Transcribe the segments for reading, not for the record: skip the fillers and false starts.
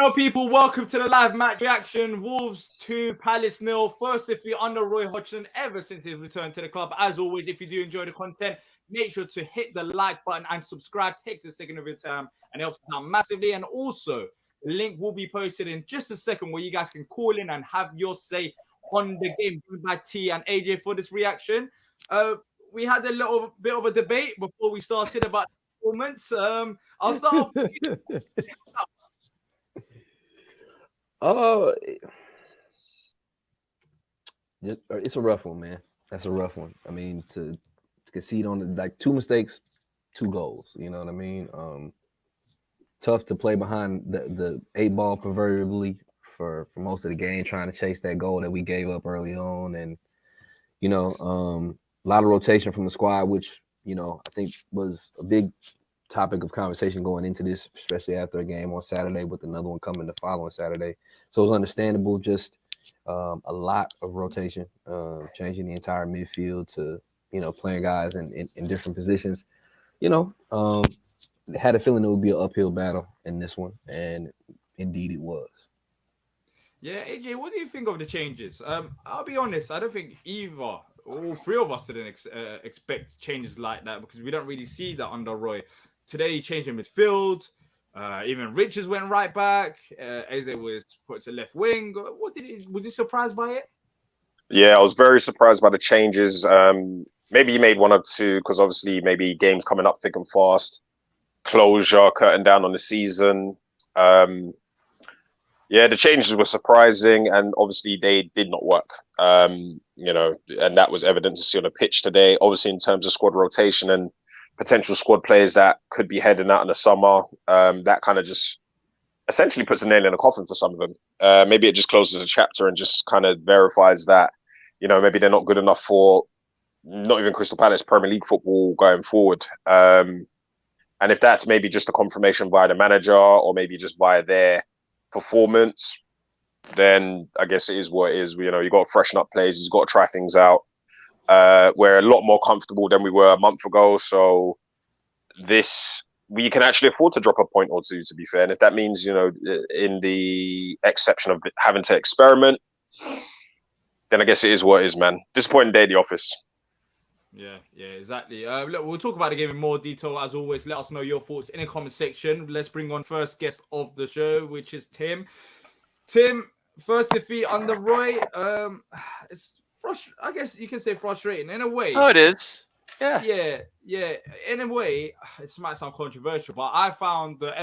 Hello, people. Welcome to the live match reaction. Wolves 2, Palace 0. First defeat under Roy Hodgson ever since his return to the club. As always, if you do enjoy the content, make sure to hit the like button and subscribe. Takes a second of your time and helps us out massively. And also, the link will be posted in just a second where you guys can call in and have your say on the game. Going by T and AJ for this reaction. We had a little bit of a debate before we started about the performance. I'll start off with you. It's a rough one, man. That's a rough one. I mean, to concede on like 2 mistakes, 2 goals. You know what I mean? Tough to play behind the 8 ball proverbially for most of the game, trying to chase that goal that we gave up early on, and a lot of rotation from the squad, which I think was a big topic of conversation going into this, especially after a game on Saturday with another one coming the following Saturday. So it was understandable. Just a lot of rotation, changing the entire midfield to playing guys in different positions. Had a feeling it would be an uphill battle in this one, and indeed it was. Yeah, AJ, what do you think of the changes? I'll be honest, I don't think either, all three of us didn't expect changes like that because we don't really see that under Roy. Today, he changed in midfield. Even Richards went right back. Eze was put to left wing. Was you surprised by it? Yeah, I was very surprised by the changes. Maybe he made 1 or 2 because obviously maybe games coming up thick and fast. Closure, cutting down on the season. Yeah, the changes were surprising, and obviously they did not work. And that was evident to see on the pitch today. Obviously, in terms of squad rotation and potential squad players that could be heading out in the summer, that kind of just essentially puts a nail in the coffin for some of them. Maybe it just closes a chapter and just kind of verifies that, maybe they're not good enough for not even Crystal Palace Premier League football going forward. And if that's maybe just a confirmation via the manager or maybe just via their performance, then I guess it is what it is. You got to freshen up players. You've got to try things out. We're a lot more comfortable than we were a month ago. So we can actually afford to drop a point or 2, to be fair. And if that means, in the exception of having to experiment, then I guess it is what it is, man. Disappointing day at the office. Yeah, exactly. Look, we'll talk about the game in more detail. As always, let us know your thoughts in the comment section. Let's bring on first guest of the show, which is Tim. Tim, first defeat under Roy. It's frustrating. I guess you can say frustrating in a way. Oh, it is. Yeah. Yeah. In a way, it might sound controversial, but I found the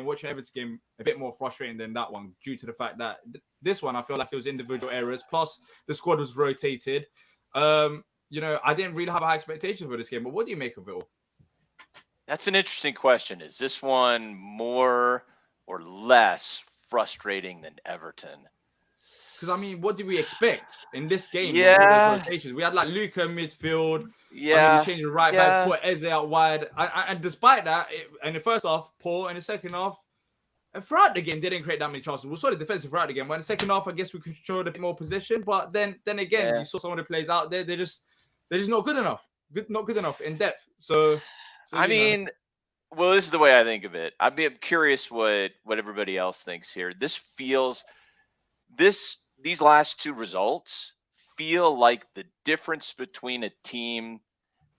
watching Everton game, a bit more frustrating than that one due to the fact that this one, I feel like it was individual errors. Plus, the squad was rotated. I didn't really have high expectations for this game, but what do you make of it all? That's an interesting question. Is this one more or less frustrating than Everton? Because, what did we expect in this game? Yeah. With those rotations? We had like Luca in midfield. Yeah. We changed the right back, put Eze out wide. And despite that, in the first half, poor. In the second half, throughout the game, they didn't create that many chances. We saw the defensive throughout the game. But in the second half, I guess we controlled a bit more position. But then again, you saw some of the players out there. They're just not good enough. Not good enough in depth. So well, this is the way I think of it. I'm curious what everybody else thinks here. These last 2 results feel like the difference between a team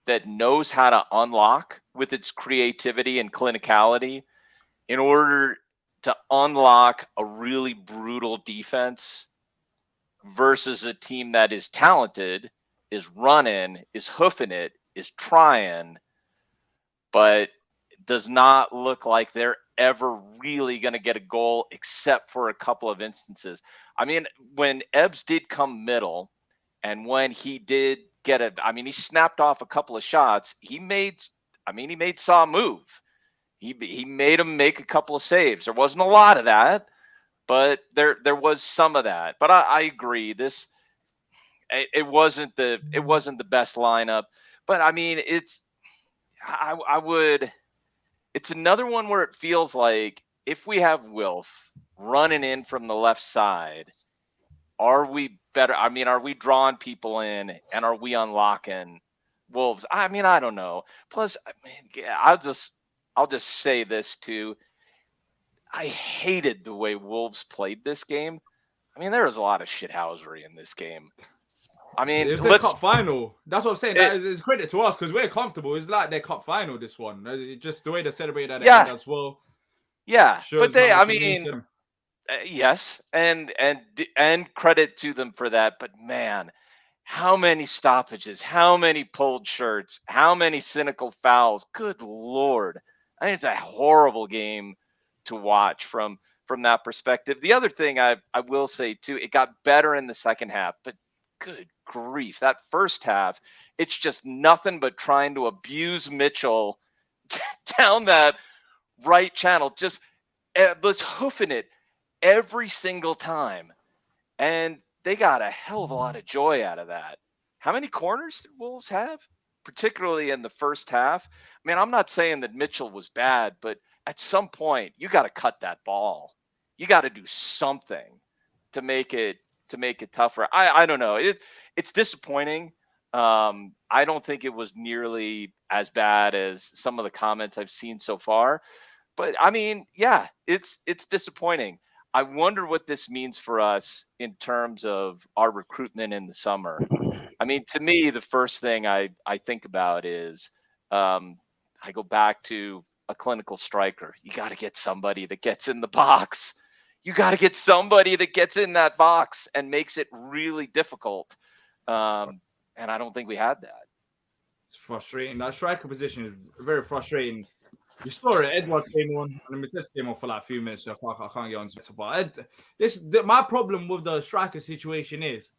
that knows how to unlock with its creativity and clinicality in order to unlock a really brutal defense versus a team that is talented, is running, is hoofing it, is trying, but does not look like they're ever really going to get a goal except for a couple of instances. When Ebbs did come middle and when he did get he snapped off a couple of shots. He made Saw move. He made him make a couple of saves. There wasn't a lot of that, but there was some of that. But I agree. It wasn't the best lineup, but it's another one where it feels like if we have Wilf running in from the left side, are we better? Are we drawing people in and are we unlocking Wolves? I don't know. Plus, I'll just say this too. I hated the way Wolves played this game. I mean, there was a lot of shithousery in this game. I mean, it was their cup final. That's what I'm saying. That is credit to us because we're comfortable. It's like their cup final. This one, just the way they celebrated at the end as well. Yeah, but they, I mean, means yes, and credit to them for that. But man, how many stoppages, how many pulled shirts, how many cynical fouls. Good Lord. I think it's a horrible game to watch from that perspective. The other thing I will say too, it got better in the second half, but good grief, that first half, it's just nothing but trying to abuse Mitchell down that right channel, just let's hoofing it every single time. And they got a hell of a lot of joy out of that. How many corners did Wolves have, particularly in the first half? I mean, I'm not saying that Mitchell was bad, but at some point you got to cut that ball. You got to do something to make it tougher. I don't know. It's disappointing. I don't think it was nearly as bad as some of the comments I've seen so far. But I mean, yeah, it's disappointing. I wonder what this means for us in terms of our recruitment in the summer. I mean, to me, the first thing I think about is I go back to a clinical striker. You got to get somebody that gets in the box. You got to get somebody that gets in that box and makes it really difficult. And I don't think we had that. It's frustrating. That striker position is very frustrating. You saw it. Edward came on, and Mateta came on for like a few minutes. So I can't get on to it. But my problem with the striker situation is,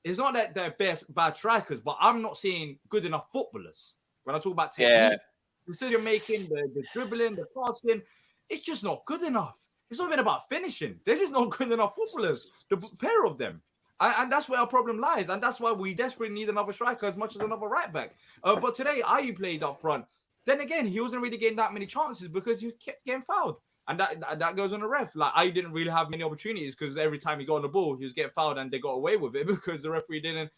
it's not that they're bad strikers, but I'm not seeing good enough footballers. When I talk about technique, decision making, the dribbling, the passing, it's just not good enough. It's not even about finishing. They're just not good enough footballers, the pair of them. And that's where our problem lies. And that's why we desperately need another striker as much as another right back. But today, Ayew played up front. Then again, he wasn't really getting that many chances because he kept getting fouled. And that goes on the ref. Like, Ayew didn't really have many opportunities because every time he got on the ball, he was getting fouled and they got away with it because the referee didn't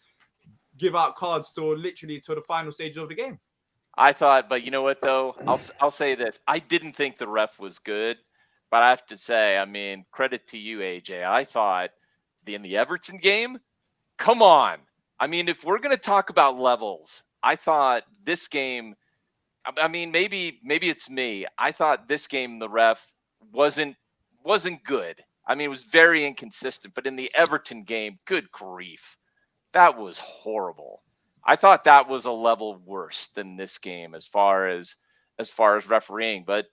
give out cards to the final stage of the game. I thought, but you know what, though? I'll say this. I didn't think the ref was good. But I have to say, I mean, credit to you, AJ. I thought in the Everton game, come on. I mean, if we're going to talk about levels, I thought this game, I mean, maybe it's me. I thought this game, the ref wasn't good. I mean, it was very inconsistent. But in the Everton game, good grief, that was horrible. I thought that was a level worse than this game as far as refereeing. But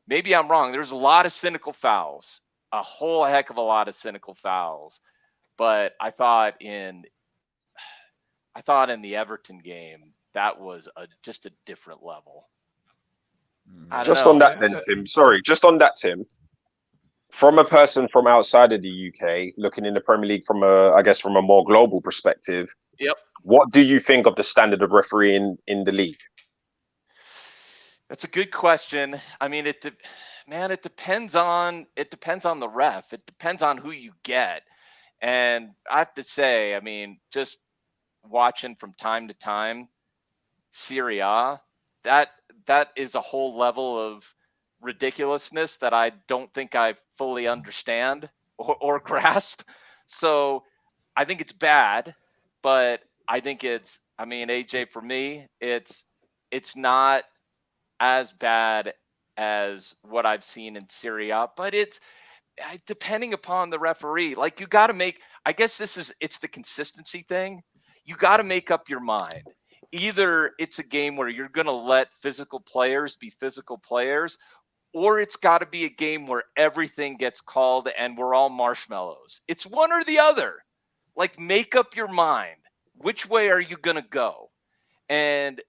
maybe I'm wrong. There's a lot of cynical fouls, a whole heck of a lot of cynical fouls. But I thought in the Everton game, that was just a different level. Just on that then, Tim. Sorry, just on that, Tim. From a person from outside of the UK, looking in the Premier League from a more global perspective, yep. What do you think of the standard of refereeing in the league? That's a good question. I mean, it depends on the ref. It depends on who you get. And I have to say, I mean, just watching from time to time, Serie A, that is a whole level of ridiculousness that I don't think I fully understand or grasp. So I think it's bad, but I think AJ, for me, it's not as bad as what I've seen in Serie A, but it's depending upon the referee. Like, you got to make, I guess it's the consistency thing. You got to make up your mind. Either it's a game where you're going to let physical players be physical players, or it's got to be a game where everything gets called and we're all marshmallows. It's one or the other. Like, make up your mind. Which way are you going to go? And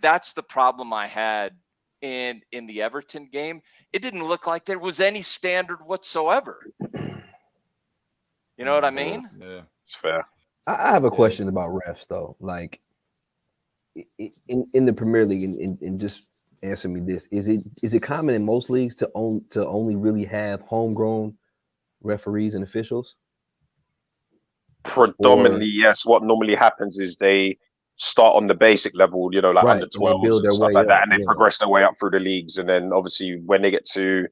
that's the problem I had in the Everton game. It didn't look like there was any standard whatsoever. You know what I mean? Yeah, it's fair. I have a question about refs though. Like, in the Premier League, and just answer me this: is it common in most leagues to only really have homegrown referees and officials? Predominantly, yes. What normally happens is they start on the basic level, you know, like under 12s and stuff like that, and they progress their way up through the leagues. And then obviously when they get to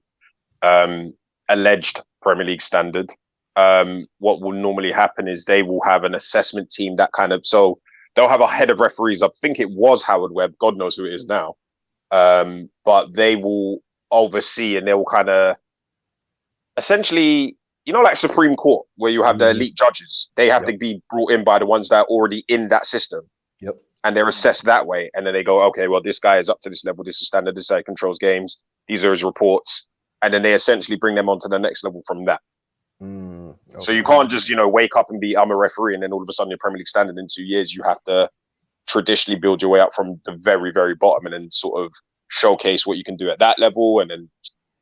alleged Premier League standard. What will normally happen is they will have an assessment team that so they'll have a head of referees. I think it was Howard Webb. God knows who it is now. But they will oversee and they will kind of essentially, like Supreme Court, where you have the elite judges. They have to be brought in by the ones that are already in that system. Yep. And they're assessed that way. And then they go, okay, well, this guy is up to this level. This is standard. This guy controls games. These are his reports. And then they essentially bring them on to the next level from that. Okay. So you can't just, wake up and be, I'm a referee, and then all of a sudden you're Premier League standard in 2 years. You have to traditionally build your way up from the very, very bottom and then sort of showcase what you can do at that level and then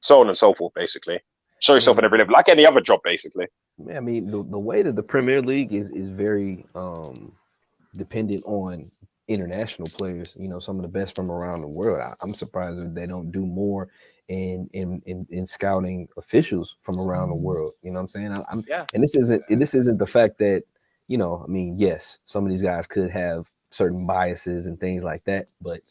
so on and so forth, basically. Show yourself at every level, like any other job, basically. Yeah, I mean, the way that the Premier League is very dependent on international players, some of the best from around the world. I'm surprised that they don't do more in scouting officials from around the world. You know what I'm saying? And this isn't the fact that, I mean, yes, some of these guys could have certain biases and things like that, but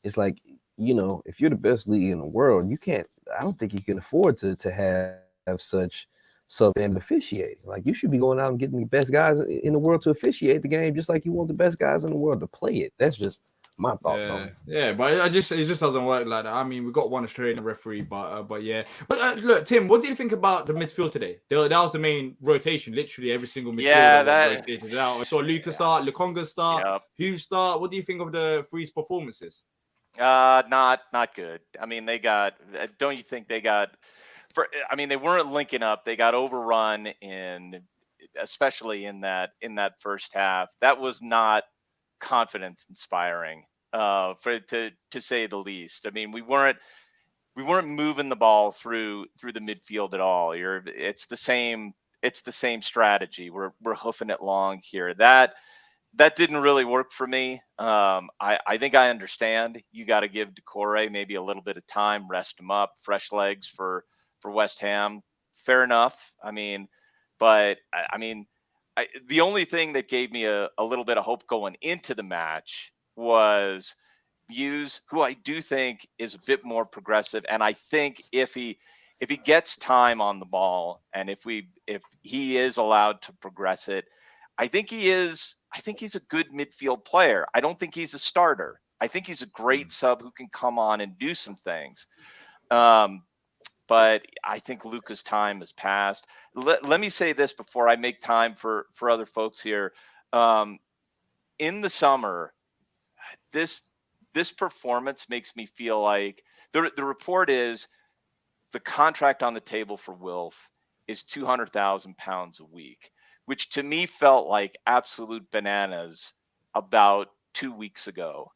it's like, if you're the best league in the world, I don't think you can afford to have such sub-end officiating. Like, you should be going out and getting the best guys in the world to officiate the game, just like you want the best guys in the world to play it. That's just my thoughts on it. Yeah, but it just doesn't work like that. I mean, we got one Australian referee, but yeah. But look, Tim, what do you think about the midfield today? That was the main rotation. Literally every single midfielder rotated out. I saw Lucas start, Conga start, Hugh start. What do you think of the Freeze performances? Not good. I mean, don't you think they got? They weren't linking up. They got overrun especially in that first half. That was not confidence inspiring, to say the least. I mean, we weren't moving the ball through the midfield at all. It's the same strategy. We're hoofing it long here. That didn't really work for me. I think I understand. You got to give Decore maybe a little bit of time, rest him up, fresh legs for West Ham. Fair enough. The only thing that gave me a little bit of hope going into the match was Hughes, who I do think is a bit more progressive. And I think if he gets time on the ball and if he is allowed to progress it, I think he's a good midfield player. I don't think he's a starter. I think he's a great sub who can come on and do some things. But I think Luca's time has passed. Let me say this before I make time for other folks here. In the summer, this performance makes me feel like the report is the contract on the table for Wilf is £200,000 a week, which to me felt like absolute bananas about 2 weeks ago.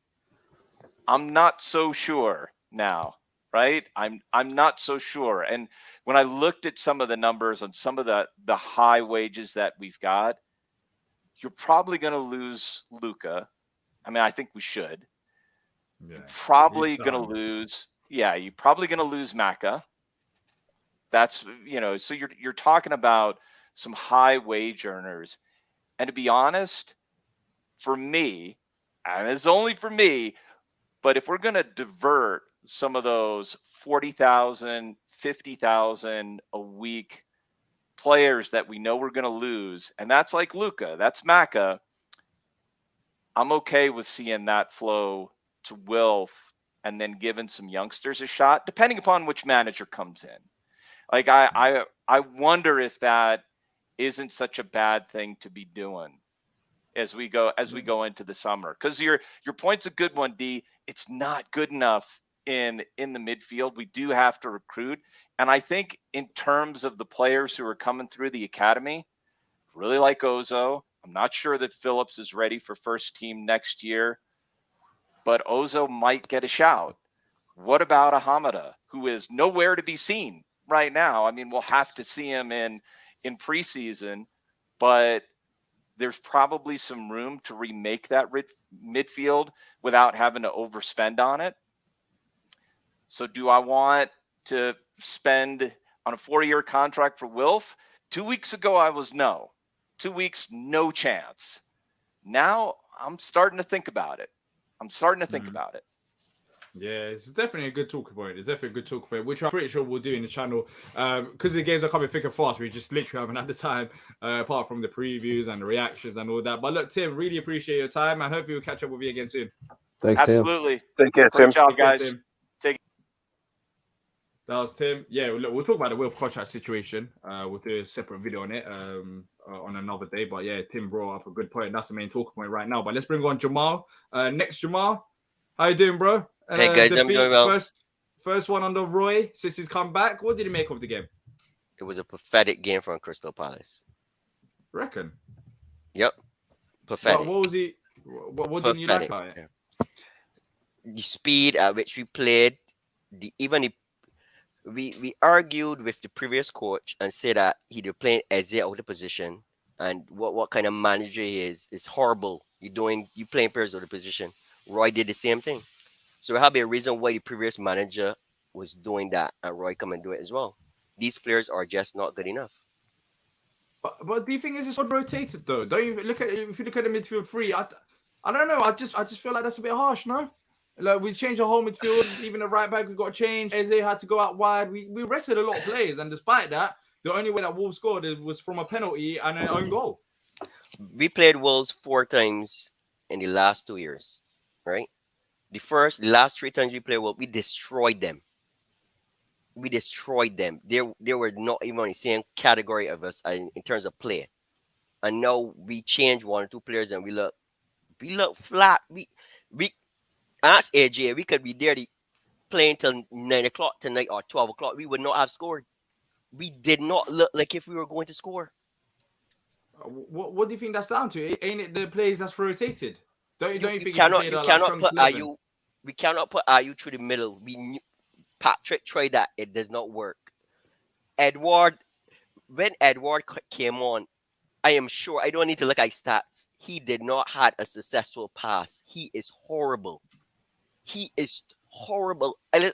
I'm not so sure now. Right? I'm not so sure. And when I looked at some of the numbers on some of the high wages that we've got, you're probably going to lose Luca. I think we should. Yeah, you're probably going to lose. Yeah, you're probably going to lose Maka. That's, so you're talking about some high wage earners. And to be honest, for me, and it's only for me, but if we're going to divert some of those 40,000, 50,000 a week players that we know we're going to lose, and that's like Luca, that's Maka, I'm okay with seeing that flow to Wilf and then giving some youngsters a shot, depending upon which manager comes in. Like I wonder if that isn't such a bad thing to be doing as we go into the summer. Because your point's a good one, D. It's not good enough in the midfield. We do have to recruit. And I think in terms of the players who are coming through the academy, really like Ozo. I'm not sure that Phillips is ready for first team next year, but Ozo might get a shout. What about Ahamada, who is nowhere to be seen right now? We'll have to see him in preseason, but there's probably some room to remake that midfield without having to overspend on it. So do I want to spend on a 4-year contract for Wilf? 2 weeks ago, I was no. 2 weeks, no chance. Now I'm starting to think about it. Yeah, it's definitely a good talking point. It's definitely a good talking point, which I'm pretty sure we'll do in the channel. Because the games are coming thick and fast, we just literally haven't had the time, apart from the previews and the reactions and all that. But look, Tim, really appreciate your time, and hopefully we'll catch up with you again soon. Thanks, Tim. Absolutely. Take care, Great Tim. job, Take care, guys. Tim. That was Tim. Yeah, look, we'll talk about the Wilf contract situation. We'll do a separate video on it on another day. But yeah, Tim brought up a good point. That's the main talking point right now. But let's bring on Jamal. Next, Jamal. How you doing, bro? Hey guys, I'm doing well. First one under Roy since he's come back. What did he make of the game? It was a pathetic game from Crystal Palace. Reckon. Yep, pathetic. What was he? What didn't you like about it? Yeah. The speed at which we played, we argued with the previous coach and said that he'd playing Eze out of position, and what kind of manager he is horrible. You playing players out of position. Roy did the same thing. So there had be a reason why the previous manager was doing that, and Roy come and do it as well. These players are just not good enough. But do you think it's sort of rotated though? Don't you look at if you look at the midfield three? I don't know. I just feel like that's a bit harsh, no? Like we changed the whole midfield, even the right back we got to change. Eze had to go out wide. We rested a lot of players, and despite that, the only way that Wolves scored was from a penalty and an own goal. We played Wolves 4 times in the last 2 years, right? The last 3 times we played Wolves, we destroyed them. We destroyed them. They were not even in the same category of us in terms of play. And now we changed 1 or 2 players, and we look flat. We ask AJ, we could be there playing till 9 o'clock tonight or 12 o'clock. We would not have scored. We did not look like if we were going to score. What do you think that's down to? Ain't it the players that's rotated? Don't you think you cannot put Ayu? We cannot put Ayu through the middle. Patrick tried that. It does not work. When Edward came on, I am sure, I don't need to look at stats. He did not have a successful pass. He is horrible. He is horrible. I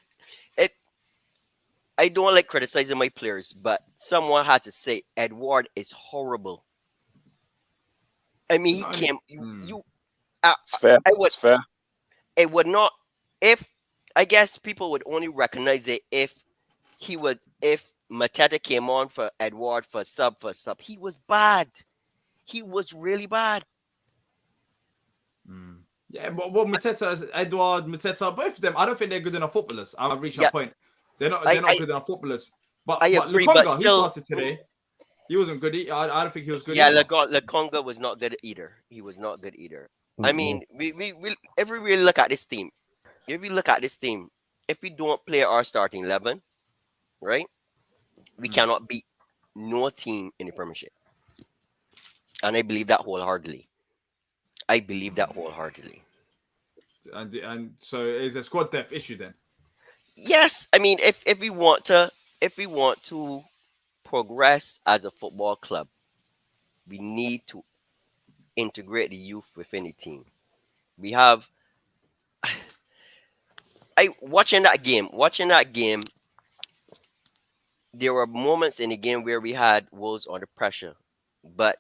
don't like criticizing my players, but someone has to say Edward is horrible. I mean, he came. It's fair. It's fair. It would not. I guess people would only recognize it if Mateta came on for Edward for sub. He was bad. He was really bad. Yeah, but Mateta, Edward, Mateta, both of them, I don't think they're good enough footballers. I've reached that point. They're not good enough footballers. But agree, Conga, but he still, started today. He wasn't good. I don't think he was good. Yeah, Conga was not good either. He was not good either. Mm-hmm. I mean, if we really look at this team, if we don't play our starting 11, right, we cannot beat no team in the Premiership. And I believe that wholeheartedly. And so is a squad depth issue then? Yes, I mean if we want to progress as a football club, we need to integrate the youth within the team. We have watching that game, there were moments in the game where we had Wolves under pressure, but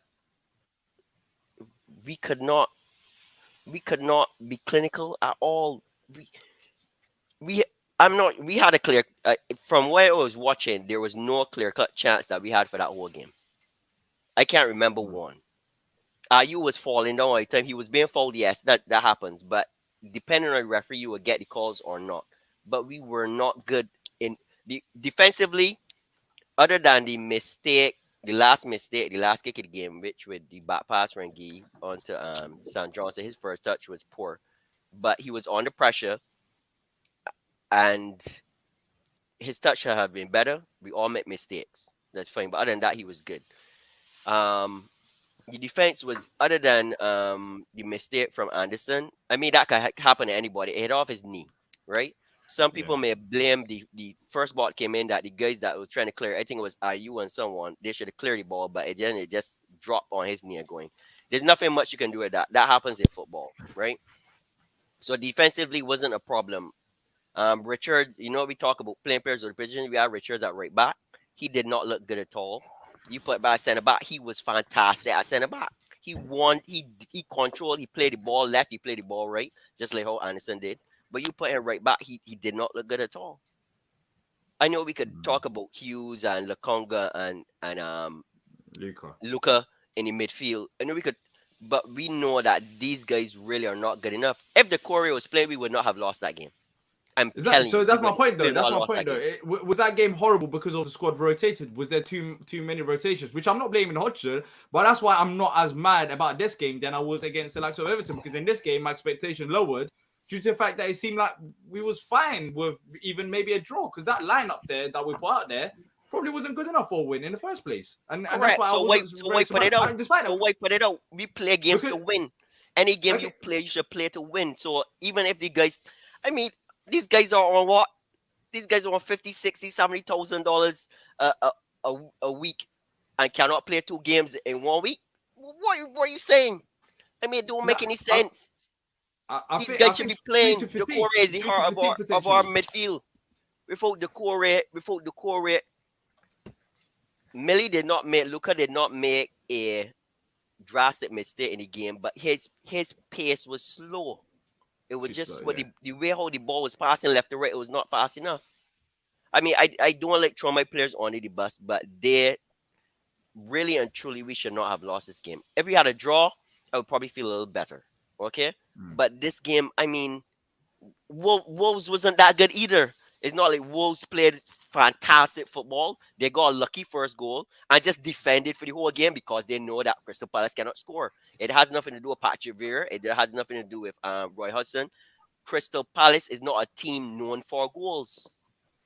we could not be clinical at all. We had a clear from where I was watching, there was no clear-cut chance that we had for that whole game. I can't remember one. Ayu was falling down all the time. He was being fouled, yes, that happens, but depending on the referee, you would get the calls or not. But we were not good in defensively, other than the last kick of the game, which with the back pass from Guy onto St. Johnson, his first touch was poor, but he was under pressure, and his touch should have been better. We all make mistakes. That's fine, but other than that, he was good. The defense was, other than the mistake from Anderson. I mean, that could happen to anybody. It hit off his knee, right? Some people may blame the first ball came in that the guys that were trying to clear, I think it was Ayu and someone, they should have cleared the ball, but it just dropped on his knee going. There's nothing much you can do with that. That happens in football, right? So defensively wasn't a problem. Richard, we talk about playing players of the position. We have Richards at right back. He did not look good at all. You put back center back, he was fantastic at center back. He controlled, he played the ball left, he played the ball right, just like how Anderson did. but you put him right back, he did not look good at all. I know we could talk about Hughes and Conga and Luka in the midfield. I know we could, but we know that these guys really are not good enough. If the choreo was played, we would not have lost that game. Telling you. So that's my point, though. we would That's not my have lost point, that though. Was that game horrible because of the squad rotated? Was there too many rotations? Which I'm not blaming Hodgson, but that's why I'm not as mad about this game than I was against the likes of Everton, because in this game my expectation lowered due to the fact that it seemed like we was fine with even maybe a draw, because that lineup there that we put out there probably wasn't good enough for a win in the first place. And that's Correct. why So I why wasn't put it out? despite So that, why put it out? We play games to Because- win. Any game Okay. you play, you should play to win. So even if the guys, I mean, these guys are on what? These guys are on $50,000, $60,000, $70,000 a week and cannot play 2 games in 1 week. What are you saying? I mean, it don't make any sense. These guys should be playing. The core is the heart of our midfield. Without the core, Millie did not make, Luka did not make a drastic mistake in the game, but his pace was slow. It was just slow, what yeah. the way how the ball was passing left to right, it was not fast enough. I mean, I don't like throwing my players on the bus, but they really and truly we should not have lost this game. If we had a draw, I would probably feel a little better. Okay? But this game, I mean, Wolves wasn't that good either. It's not like Wolves played fantastic football. They got a lucky first goal and just defended for the whole game because they know that Crystal Palace cannot score. It has nothing to do with Patrick Vieira. It has nothing to do with Roy Hodgson. Crystal Palace is not a team known for goals.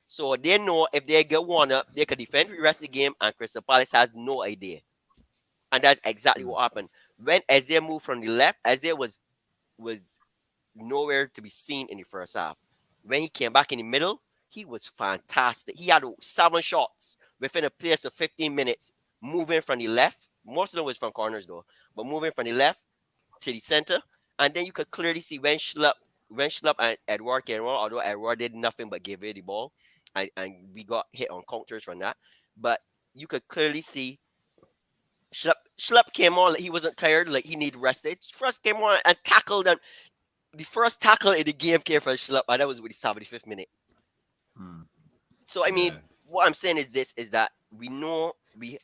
So they know if they get one up, they can defend for the rest of the game, and Crystal Palace has no idea. And that's exactly what happened. When Isaiah moved from the left, Isaiah was nowhere to be seen in the first half. When he came back in the middle, he was fantastic. He had 7 shots within a place of 15 minutes, moving from the left. Most of them was from corners though, but moving from the left to the center. And then you could clearly see when Schlupp and Edward came on, although Edward did nothing but give away the ball, and we got hit on counters from that. But you could clearly see Schlupp came on like he wasn't tired, like he needed rested. First came on and tackled them. The first tackle in the game came from Schlupp, and that was with the 75th minute. So I mean, what I'm saying is this: is that we know we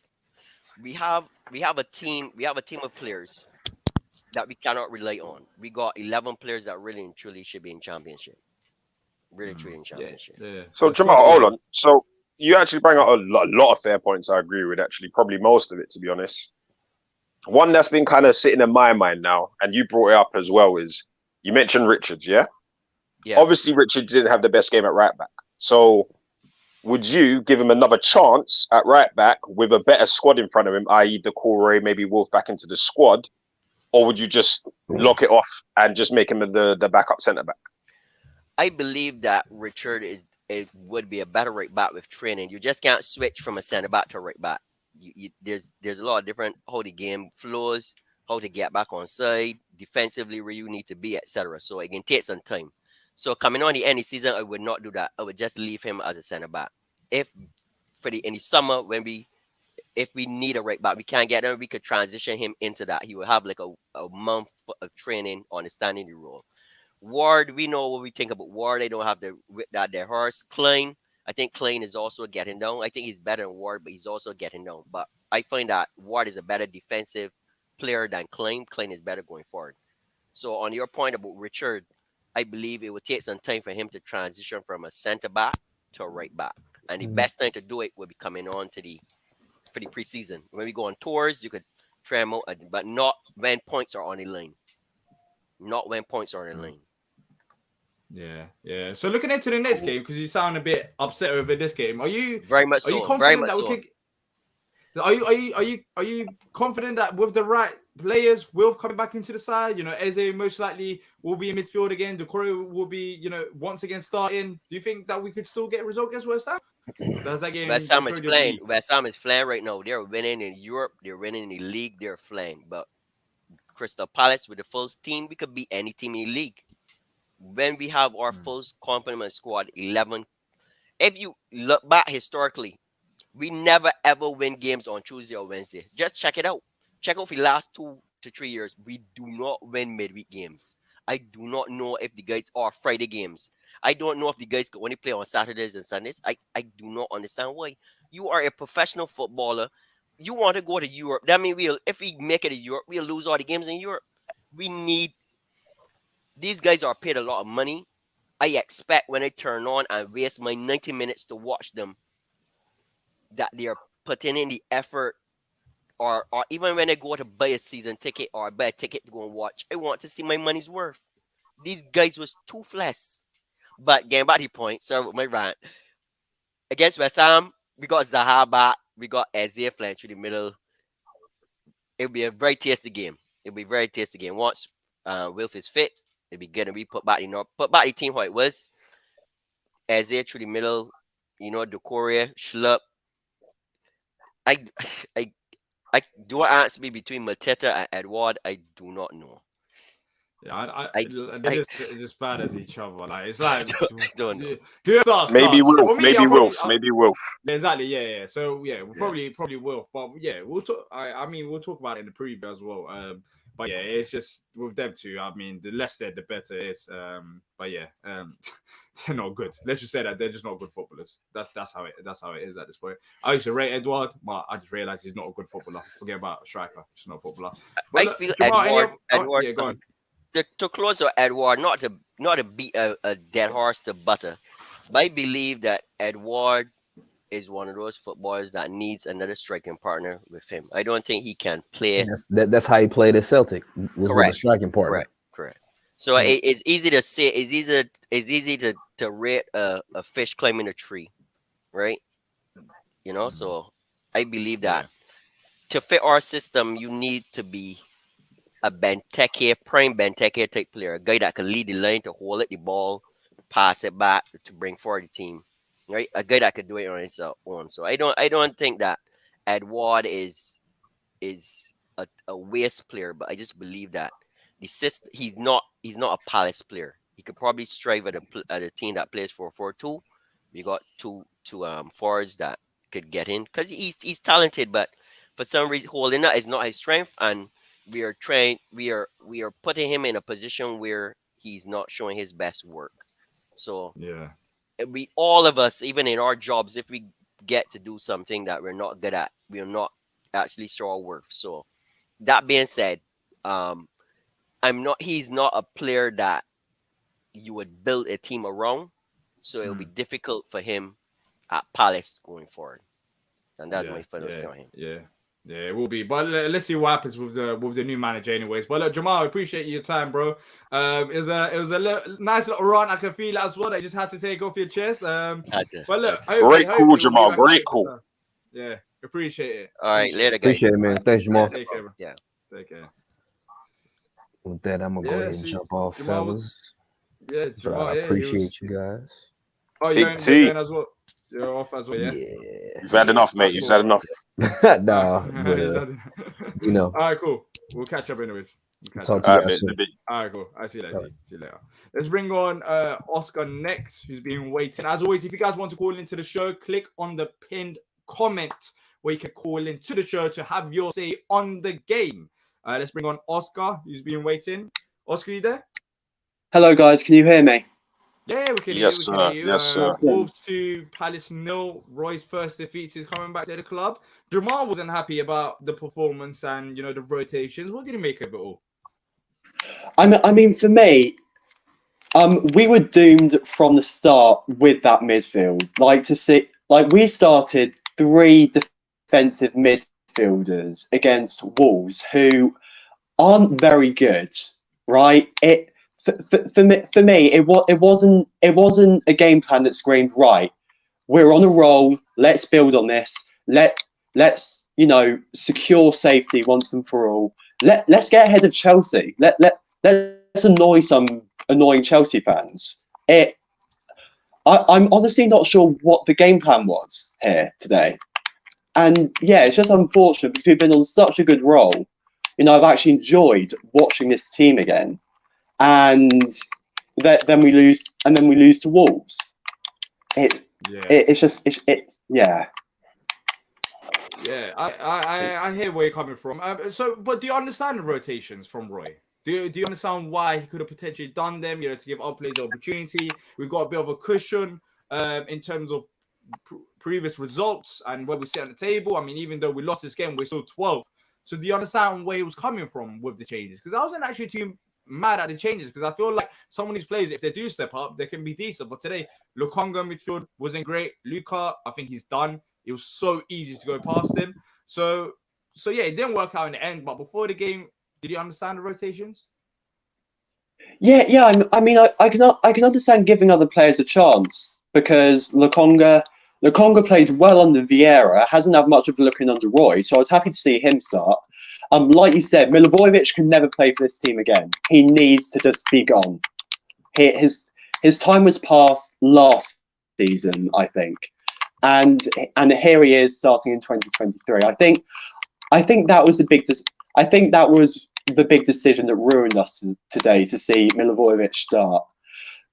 have a team of players that we cannot rely on. We got 11 players that really and truly should be in championship. Really, truly in championship. Yeah. So Jamal, hold on. So you actually bring out a lot of fair points. I agree with actually, probably most of it, to be honest. One that's been kind of sitting in my mind now, and you brought it up as well, is you mentioned Richards, yeah? Yeah. Obviously, Richards didn't have the best game at right back. So would you give him another chance at right back with a better squad in front of him, i.e. Decore, maybe Wolf back into the squad? Or would you just lock it off and just make him the backup centre back? I believe that Richard would be a better right back with training. You just can't switch from a centre back to a right back. There's a lot of different how the game flows, how to get back on side, defensively where you need to be, etc. So it can take some time. So coming on the end of the season, I would not do that. I would just leave him as a centre back. If in the summer if we need a right back, we can't get him, we could transition him into that. He will have like a month of training, understanding the role. Ward, we know what we think about Ward. They don't have their horse. Klein, I think Klein is also getting down. I think he's better than Ward, but he's also getting down. But I find that Ward is a better defensive player than Klein. Klein is better going forward. So on your point about Richard, I believe it would take some time for him to transition from a centre back to a right back. And the best time to do it would be coming on for the preseason. When we go on tours, you could try him out, but not when points are on the line. Not when points are on the line. Yeah. So looking into the next game, because you sound a bit upset over this game, are you very much are you so? confident Very much that so. we could? Are you confident that with the right players, Wilf coming back into the side, Eze most likely will be in midfield again. Decore will be, once again starting. Do you think that we could still get a result against West Ham? Does that game? West Ham is playing. West Ham is playing right now. They're winning in Europe. They're winning in the league. They're playing. But Crystal Palace with the full team, we could beat any team in the league. When we have our full complement squad, 11. If you look back historically, we never ever win games on Tuesday or Wednesday. Just check it out. Check out for the last 2 to 3 years. We do not win midweek games. I do not know if the guys are Friday games. I don't know if the guys can only play on Saturdays and Sundays. I do not understand why. You are a professional footballer. You want to go to Europe. That means if we make it to Europe, we'll lose all the games in Europe. We need these guys are paid a lot of money. I expect when I turn on and waste my 90 minutes to watch them that they are putting in the effort, or even when I go to buy a season ticket or buy a ticket to go and watch, I want to see my money's worth. These guys was toothless. But getting back to the point, sorry with my rant. Against West Ham, we got Zaha back, we got Isaiah flying through the middle. It'll be a very tasty game. It'll be a very tasty game. Once Wilf is fit, it'll be good, and we put back the team how it was. Isaiah through the middle, Decoria, Schlupp. I do answer me between Mateta and Edward. I do not know. Yeah, they're just bad as each other. Like it's like I don't know. Maybe Wilf. Me, Maybe Wilf. Maybe Wilf. Exactly. Yeah. So yeah, we'll probably Wilf. But yeah, we'll talk. I mean, we'll talk about it in the preview as well. But yeah, it's just with them two. I mean, the less said, the better it is. But yeah, they're not good. Let's just say that they're just not good footballers. That's how it is at this point. I used to rate Edward, but I just realized he's not a good footballer. Forget about a striker. He's not a footballer. But I feel Jamal, Edward. Yeah, go on. To close on Edward, not to beat a dead horse to butter, but I believe that Edward is one of those footballers that needs another striking partner with him. I don't think he can play. That's how he played at Celtic. Was with a striking partner. Correct. So it's easy to say. It's easy to rate a fish climbing a tree, right? So I believe that to fit our system, you need to be a Benteke, prime Benteke type player, a guy that can lead the line to hold the ball, pass it back to bring forward the team, right? A guy that could do it on his own. So I don't think that Edward is a waste player, but I just believe that the system he's not a Palace player. He could probably strive at a team that plays 4-4-2. We got two forwards that could get in because he's talented, but for some reason holding that is not his strength, and we are putting him in a position where he's not showing his best work. So yeah, we all of us, even in our jobs, if we get to do something that we're not good at, we are not actually show our worth. So that being said, he's not a player that you would build a team around. So it'll be difficult for him at Palace going forward. And that's my final say on him. Yeah, it will be. But let's see what happens with the new manager, anyways. But look, Jamal, I appreciate your time, bro. It was a nice little run. I can feel it as well. I just had to take off your chest. But look, great call, Jamal. Great call. Yeah, appreciate it. All right, later, guys. Appreciate it, man. Thanks, Jamal. Take care, bro. Yeah, take care. With that, I'm gonna go ahead and jump off, Jamal, fellas. Yeah, Jamal. I appreciate you guys. Oh, you're in as well. You're off as well, yeah? You've had enough, mate. You've had enough. Nah, but, All right, cool. We'll catch up anyways. Talk to you guys soon. All right, cool. I see you later. See you later. Let's bring on Oscar next, who's been waiting. As always, if you guys want to call into the show, click on the pinned comment where you can call into the show to have your say on the game. Let's bring on Oscar, who's been waiting. Oscar, you there? Hello, guys. Can you hear me? Yeah, we can hear you. Yes, sir. Wolves 2, Palace 0. Roy's first defeat is coming back to the club. Jamal wasn't happy about the performance and, the rotations. What did you make of it all? I mean, for me, we were doomed from the start with that midfield. We started 3 defensive midfielders against Wolves who aren't very good, right? For me, it wasn't a game plan that screamed, right, we're on a roll. Let's build on this. Let's secure safety once and for all. Let's get ahead of Chelsea. Let's annoy some annoying Chelsea fans. I'm honestly not sure what the game plan was here today, and yeah, it's just unfortunate because we've been on such a good roll. I've actually enjoyed watching this team again. And then we lose to Wolves. It's yeah. Yeah, I hear where you're coming from. But do you understand the rotations from Roy? Do you understand why he could have potentially done them? To give other players the opportunity. We've got a bit of a cushion in terms of previous results and where we sit on the table. I mean, even though we lost this game, we're still 12th. So do you understand where he was coming from with the changes? Because I wasn't actually too mad at the changes, because I feel like some of these players, if they do step up, they can be decent. But today, Conga midfield wasn't great. Luka, I think he's done. It was so easy to go past him. So yeah, it didn't work out in the end. But before the game, did you understand the rotations? Yeah. I mean, I can understand giving other players a chance, because Conga played well under Vieira, hasn't had much of a look in under Roy, so I was happy to see him start. Like you said, Milivojevic can never play for this team again. He needs to just be gone. His time was past last season, I think, and here he is starting in 2023. I think that was the big decision that ruined us today, to see Milivojevic start.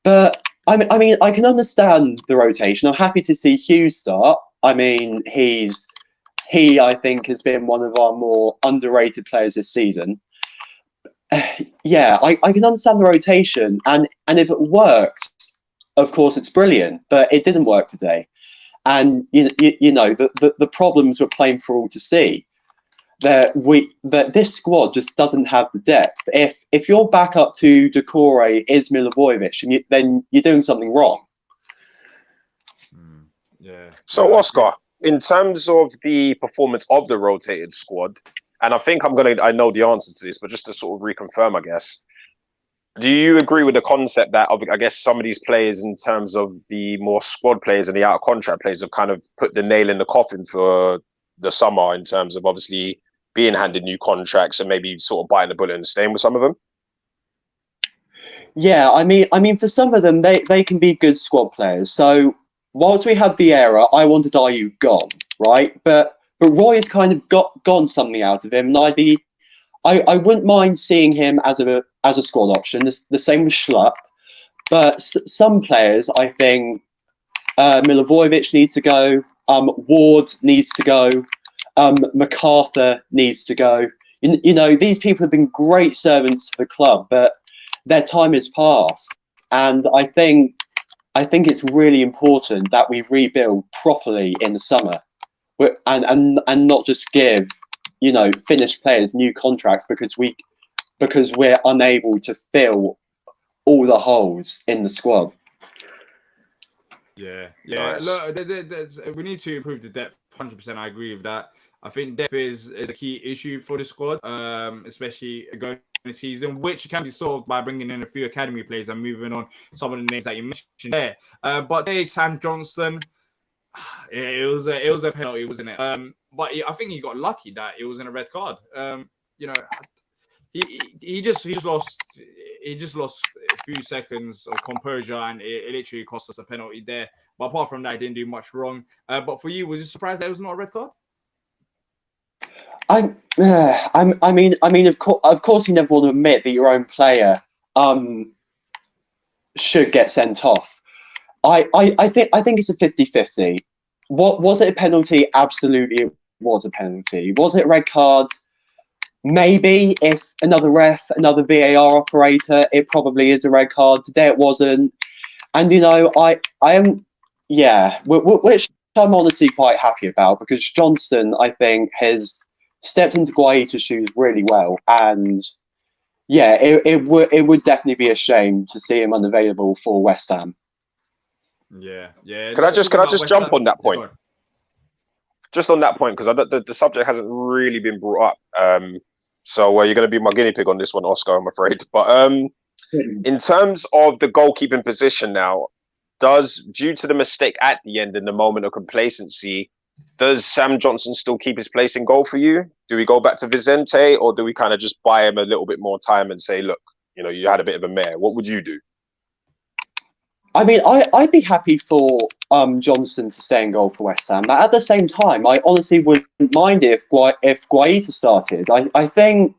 But I mean, I can understand the rotation. I'm happy to see Hughes start. I mean, he I think has been one of our more underrated players this season. Yeah, I can understand the rotation, and if it works, of course it's brilliant. But it didn't work today, and you know the problems were plain for all to see. That this squad just doesn't have the depth. If your backup to Decore is Milivojevic, then you're doing something wrong. Yeah. So Oscar, in terms of the performance of the rotated squad, and I know the answer to this, but just to sort of reconfirm, I guess, do you agree with the concept that I guess some of these players, in terms of the more squad players and the out of contract players, have kind of put the nail in the coffin for the summer, in terms of obviously being handed new contracts and maybe sort of biting the bullet and staying with some of them? Yeah, I mean, for some of them, they can be good squad players. So whilst we had Vieira, I wanted Ayew gone, right? But Roy has kind of gone something out of him, and I wouldn't mind seeing him as a squad option. The same with Schlupp. But some players, I think, Milivojevic needs to go. Ward needs to go. MacArthur needs to go. You know, these people have been great servants to the club, but their time is past. And I think it's really important that we rebuild properly in the summer, and not just give, you know, finished players new contracts because we're unable to fill all the holes in the squad. Yeah. Nice. Look, we need to improve the depth. 100%, I agree with that. I think depth is a key issue for the squad, especially going into the season, which can be solved by bringing in a few academy players and moving on some of the names that you mentioned there. But Sam Johnston, it was a penalty, wasn't it? But I think he got lucky that it wasn't a red card. You know, he just lost a few seconds of composure, and it literally cost us a penalty there. But apart from that, he didn't do much wrong. But for you, was you surprised that it was not a red card? I mean, of course, you never want to admit that your own player should get sent off. I think it's a 50-50. What was it a penalty? Absolutely, it was a penalty. Was it a red card? Maybe if another VAR operator, it probably is a red card. Today it wasn't, and you know, I am, yeah, which I'm honestly quite happy about, because Johnston, I think, has stepped into Guaita's shoes really well, and yeah, it would definitely be a shame to see him unavailable for West Ham. Yeah. Can I just jump on that point? Just on that point, because the subject hasn't really been brought up. So you're going to be my guinea pig on this one, Oscar, I'm afraid. But in terms of the goalkeeping position now, due to the mistake at the end in the moment of complacency, does Sam Johnson still keep his place in goal for you? Do we go back to Vicente, or do we kind of just buy him a little bit more time and say, look, you know, you had a bit of a mare? What would you do? I mean, I'd be happy for Johnson to stay in goal for West Ham. But at the same time, I honestly wouldn't mind it if Guaita started. I think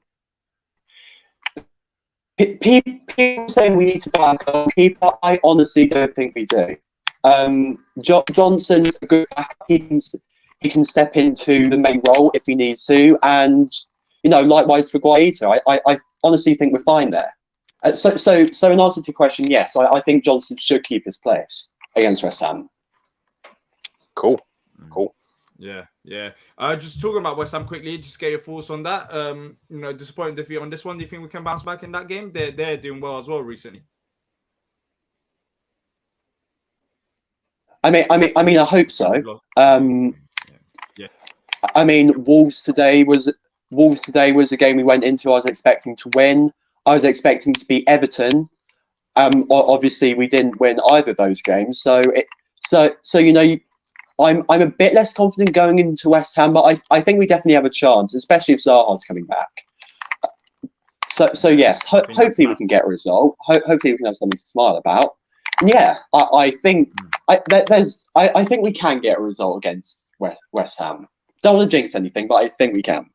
people say we need to buy a goalkeeper. I honestly don't think we do. Johnson's a good backup. He can step into the main role if he needs to, and you know, likewise for Guaita. honestly think we're fine there. So in answer to your question, yes, I think Johnson should keep his place against West Ham. Cool. Yeah. Just talking about West Ham quickly, just get your thoughts on that. Disappointing defeat on this one. Do you think we can bounce back in that game? They're doing well as well recently. I hope so. Yeah. I mean, Wolves today was a game we went into. I was expecting to win. I was expecting to beat Everton. Obviously, we didn't win either of those games. So I'm a bit less confident going into West Ham, but I think we definitely have a chance, especially if Zaha's coming back. So yes, hopefully we can get a result. Hopefully we can have something to smile about. And yeah, I think we can get a result against West Ham. Don't want to jinx anything, but I think we can.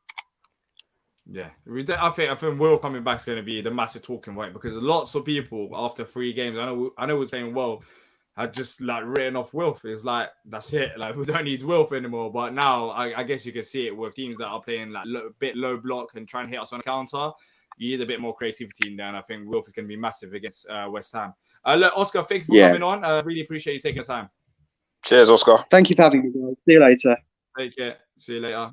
Yeah, I think Will coming back is going to be the massive talking point because lots of people after 3 games, I know was playing well, had just like written off Wilf. It's like that's it, like we don't need Wilf anymore. But now I guess you can see it with teams that are playing like a bit low block and trying to hit us on a counter. You need a bit more creativity in there, and I think Wilf is going to be massive against West Ham. Look, Oscar, thank you for coming on. I really appreciate you taking the time. Cheers, Oscar. Thank you for having me, guys. See you later. Take care. See you later.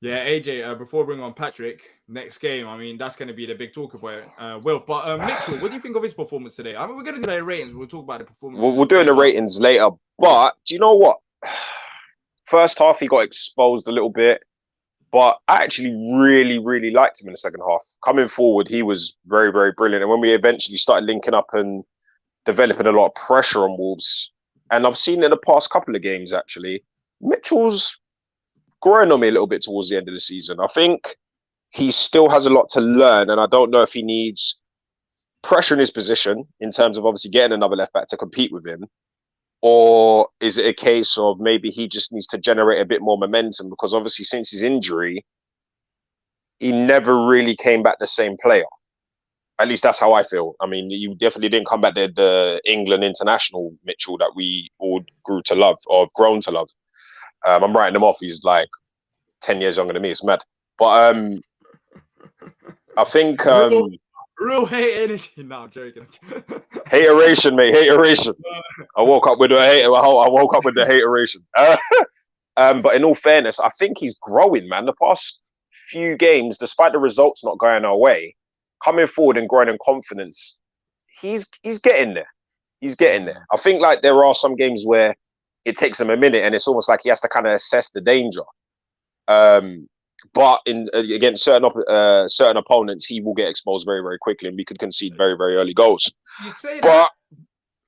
Yeah, AJ, before we bring on Patrick, next game, I mean, that's going to be the big talk about Wilf. But Mitchell, what do you think of his performance today? I mean, we're going to do the ratings. We'll talk about the performance. We're doing the ratings later. But do you know what? First half, he got exposed a little bit. But I actually really, really liked him in the second half. Coming forward, he was very, very brilliant. And when we eventually started linking up and developing a lot of pressure on Wolves, and I've seen in the past couple of games, actually, Mitchell's growing on me a little bit towards the end of the season. I think he still has a lot to learn, and I don't know if he needs pressure in his position in terms of obviously getting another left back to compete with him, or is it a case of maybe he just needs to generate a bit more momentum because obviously since his injury, he never really came back the same player. At least that's how I feel. I mean, you definitely didn't come back the England international Mitchell that we all grew to love or have grown to love. I'm writing him off. He's like 10 years younger than me. It's mad. But I think real hate energy. No, I'm joking. Hateration, mate. Hateration. I woke up with the hateration. But in all fairness, I think he's growing, man. The past few games, despite the results not going our way, coming forward and growing in confidence, he's getting there. He's getting there. I think like there are some games where it takes him a minute and it's almost like he has to kind of assess the danger. But against certain opponents, he will get exposed very, very quickly and we could concede very, very early goals. You say that,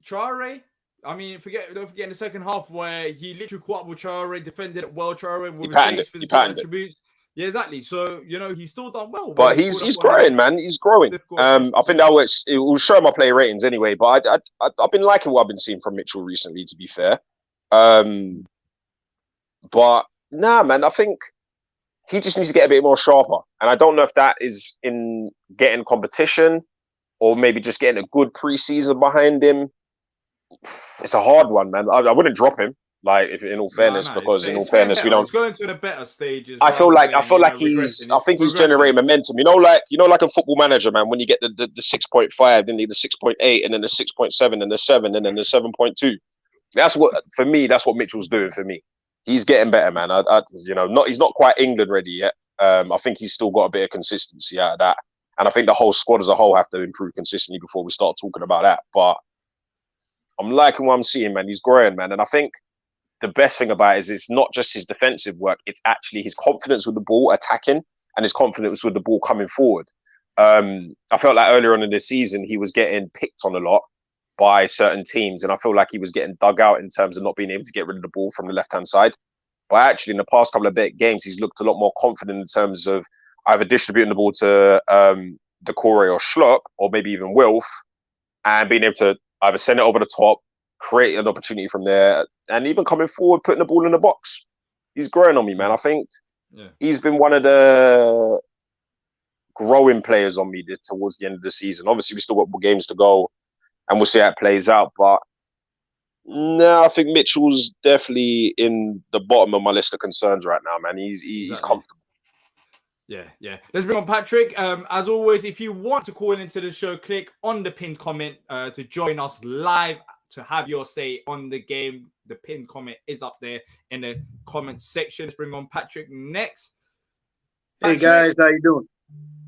Traore, I mean, don't forget in the second half where he literally caught up with Traore, defended it well, Traore with his physical attributes. Yeah, exactly. So, he's still done well. But he's growing, man. He's growing. I think it will show my play ratings anyway. But I've been liking what I've been seeing from Mitchell recently, to be fair. But nah, man, I think he just needs to get a bit more sharper. And I don't know if that is in getting competition or maybe just getting a good preseason behind him. It's a hard one, man. I wouldn't drop him. Like, if in all fairness, because in all fairness, we don't. He's going to the better stages. I feel like he's generating momentum. Like a football manager, man. When you get the 6.5, then the 6.8, and then the 6.7, and the 7, and then the 7.2. That's what Mitchell's doing for me. He's getting better, man. He's not quite England ready yet. I think he's still got a bit of consistency out of that, and I think the whole squad as a whole have to improve consistently before we start talking about that. But I'm liking what I'm seeing, man. He's growing, man, and I think the best thing about it is it's not just his defensive work, it's actually his confidence with the ball attacking and his confidence with the ball coming forward. I felt like earlier on in the season, he was getting picked on a lot by certain teams. And I feel like he was getting dug out in terms of not being able to get rid of the ball from the left-hand side. But actually, in the past couple of games, he's looked a lot more confident in terms of either distributing the ball to Decore or Schlupp, or maybe even Wilf, and being able to either send it over the top, create an opportunity from there, and even coming forward, putting the ball in the box. He's growing on me, man. I think he's been one of the growing players on me towards the end of the season. Obviously, we still got more games to go, and we'll see how it plays out. But no, I think Mitchell's definitely in the bottom of my list of concerns right now, man. He's comfortable. Yeah. Let's bring on Patrick. As always, if you want to call into the show, click on the pinned comment to join us live to have your say on the game. The pinned comment is up there in the comment section. Let's bring on Patrick next. Hey guys, how you doing?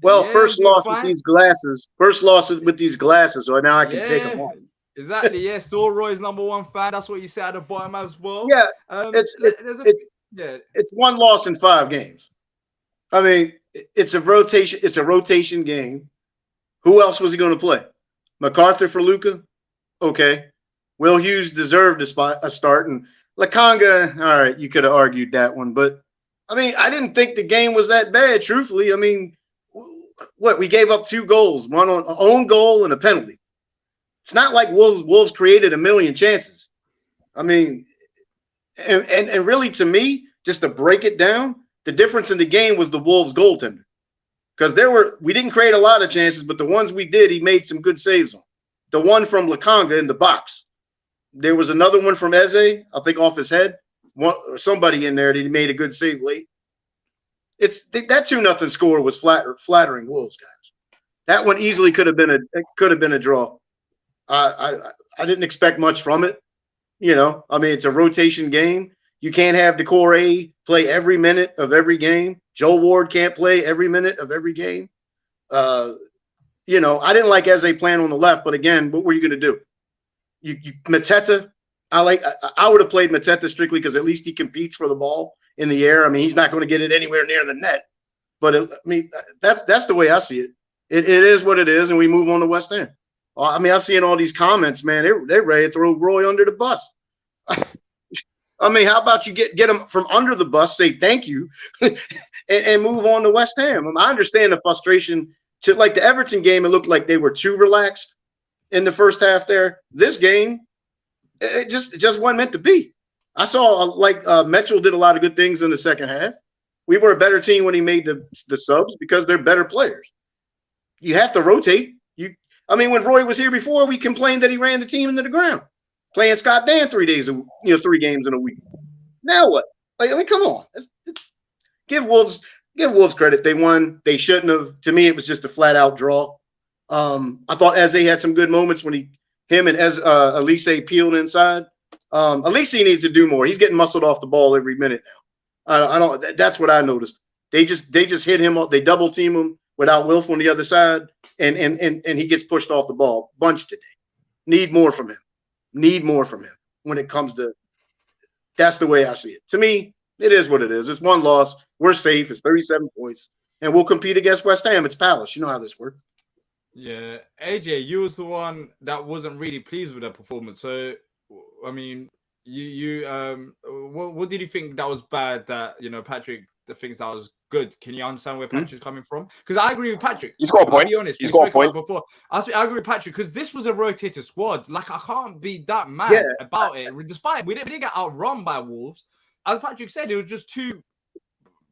Well, first loss with these glasses. First loss with these glasses, so now I can take them off. Exactly. Yeah, Saw Roy's #1 fan. That's what you said at the bottom as well. Yeah, it's one loss in 5 games. I mean, it's a rotation. It's a rotation game. Who else was he going to play? MacArthur for Luka? Okay. Will Hughes deserved a start, and Conga. All right, you could have argued that one, but I mean, I didn't think the game was that bad. Truthfully, I mean, we gave up 2 goals, one on own goal and a penalty. It's not like Wolves created a million chances. I mean, and really, to me, just to break it down, the difference in the game was the Wolves goaltender, because we didn't create a lot of chances, but the ones we did, he made some good saves on. The one from Conga in the box. There was another one from Eze, I think off his head. Somebody in there that he made a good save late. That 2-0 score was flattering Wolves, guys. That one easily could have been a draw. I didn't expect much from it. You know, I mean, it's a rotation game. You can't have the core A play every minute of every game. Joe Ward can't play every minute of every game. You know, I didn't like Eze playing on the left, but again, what were you going to do? Mateta, I would have played Mateta strictly because at least he competes for the ball in the air. I mean, he's not going to get it anywhere near the net. But I mean, that's the way I see it. It is what it is, and we move on to West Ham. I mean, I've seen all these comments, man. They're ready to throw Roy under the bus. I mean, how about you get him from under the bus, say thank you, and move on to West Ham? I understand the frustration. To like the Everton game, it looked like they were too relaxed in the first half there. This game, it just wasn't meant to be. I saw Mitchell did a lot of good things in the second half. We were a better team when he made the subs because they're better players. You have to rotate. When Roy was here before, we complained that he ran the team into the ground, playing Scott Dan 3 games in a week. Now what? Come on. Give Wolves credit. They won. They shouldn't have. To me, it was just a flat out draw. I thought Eze had some good moments when him and Elise peeled inside. Elise needs to do more. He's getting muscled off the ball every minute now. That's what I noticed. They just hit him up. They double team him without Wilf on the other side, and he gets pushed off the ball bunch today. Need more from him when it comes to. That's the way I see it. To me, it is what it is. It's one loss. We're safe. It's 37 points, and we'll compete against West Ham. It's Palace. You know how this works. Yeah, AJ, you was the one that wasn't really pleased with the performance. So, I mean, what did you think that was bad? That Patrick thinks that was good. Can you understand where Patrick's coming from? Because I agree with Patrick. He's got a point. I'll be honest. He's got a point. Before. I agree with Patrick because this was a rotated squad. Like, I can't be that mad about it. Despite we didn't get outrun by Wolves. As Patrick said, it was just 2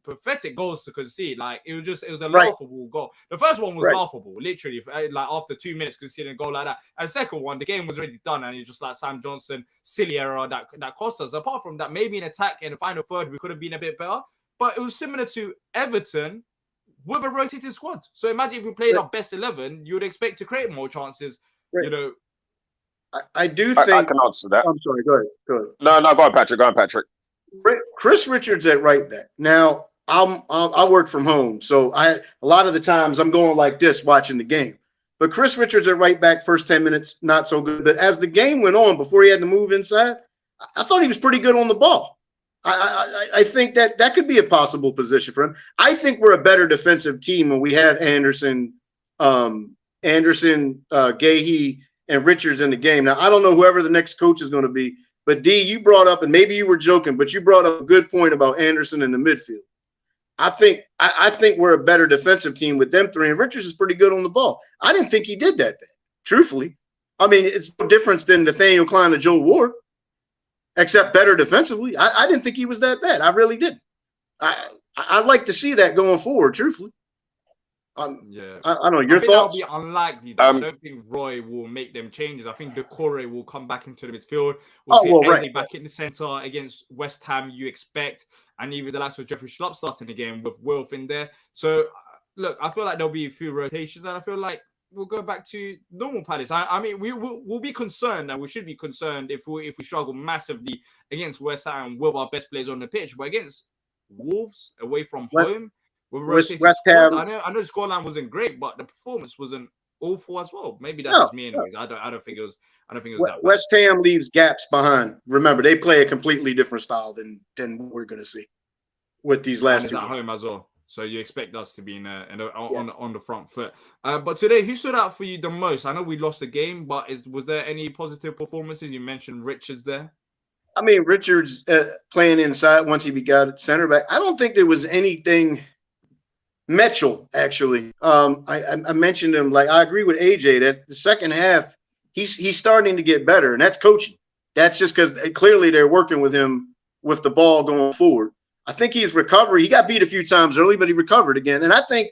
pathetic goals to concede. Like, it was a laughable goal. The first one was laughable, literally. Like, after 2 minutes conceding a goal like that. And the second one, the game was already done, and it's just like Sam Johnson, silly error that cost us. Apart from that, maybe in attack in the final third, we could have been a bit better. But it was similar to Everton with a rotated squad. So imagine if we played our best 11, you would expect to create more chances. I do think I can answer that. I'm sorry. Go ahead. No, go on, Patrick. Chris Richards at right back. Now, I work from home, so a lot of the times I'm going like this watching the game. But Chris Richards at right back, first 10 minutes, not so good. But as the game went on, before he had to move inside, I thought he was pretty good on the ball. I think that could be a possible position for him. I think we're a better defensive team when we have Anderson, Gahey, and Richards in the game. Now, I don't know whoever the next coach is going to be, but Dee, you brought up, and maybe you were joking, but you brought up a good point about Anderson in the midfield. I think we're a better defensive team with them 3, and Richards is pretty good on the ball. I didn't think he did that bad, truthfully. I mean, it's no difference than Nathaniel Klein or Joe Ward, except better defensively. I didn't think he was that bad. I really didn't. I'd like to see that going forward, truthfully. Yeah. I don't know. I Your think that'll thoughts? be unlikely. Though. I don't think Roy will make them changes. I think Decore will come back into the midfield. We'll see Eddie back in the centre against West Ham. You expect, and even the likes of Jeffrey Schlupp starting again with Wilf in there. So look, I feel like there'll be a few rotations, and I feel like we'll go back to normal Palace. I mean, we'll be concerned, and we should be concerned if we struggle massively against West Ham with our best players on the pitch, but against Wolves away from home. West Ham. I know the scoreline wasn't great, but the performance wasn't awful as well. Maybe that's just me, anyways. I don't think it was that bad. West Ham leaves gaps behind. Remember, they play a completely different style than we're going to see with these last two at games. home as well. So you expect us to be on the front foot. But today, who stood out for you the most? I know we lost the game, but was there any positive performances? You mentioned Richards there. I mean, Richards playing inside once he got at center back. I don't think there was anything. Mitchell, actually, I mentioned him. Like, I agree with AJ that the second half he's starting to get better, and that's coaching. That's just because clearly they're working with him with the ball going forward. I think he's recovered. He got beat a few times early, but he recovered again. And I think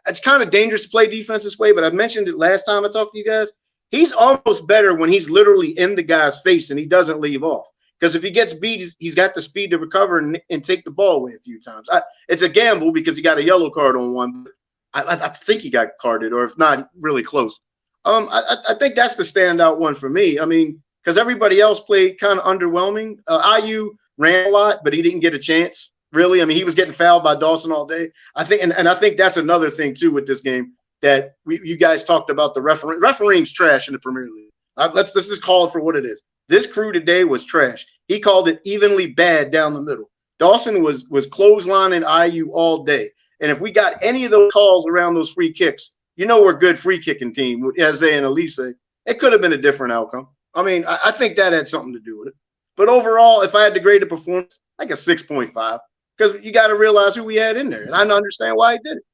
it's kind of dangerous to play defense this way. But I mentioned it last time I talked to you guys. He's almost better when he's literally in the guy's face and he doesn't leave off. Because if he gets beat, he's got the speed to recover and take the ball away a few times. It's a gamble because he got a yellow card on one. I think he got carded, or if not, really close. I think that's the standout one for me. I mean, because everybody else played kind of underwhelming. IU ran a lot, but he didn't get a chance, really. I mean, he was getting fouled by Dawson all day. I think, and I think that's another thing, too, with this game, that you guys talked about the refereeing. Refereeing's trash in the Premier League. Let's just call it for what it is. This crew today was trash. He called it evenly bad down the middle. Dawson was clotheslining IU all day. And if we got any of those calls around those free kicks, you know we're a good free kicking team, as they and Elise say. It could have been a different outcome. I mean, I think that had something to do with it. But overall, if I had to grade the performance, like a 6.5. Because you got to realize who we had in there. And I understand why he did it.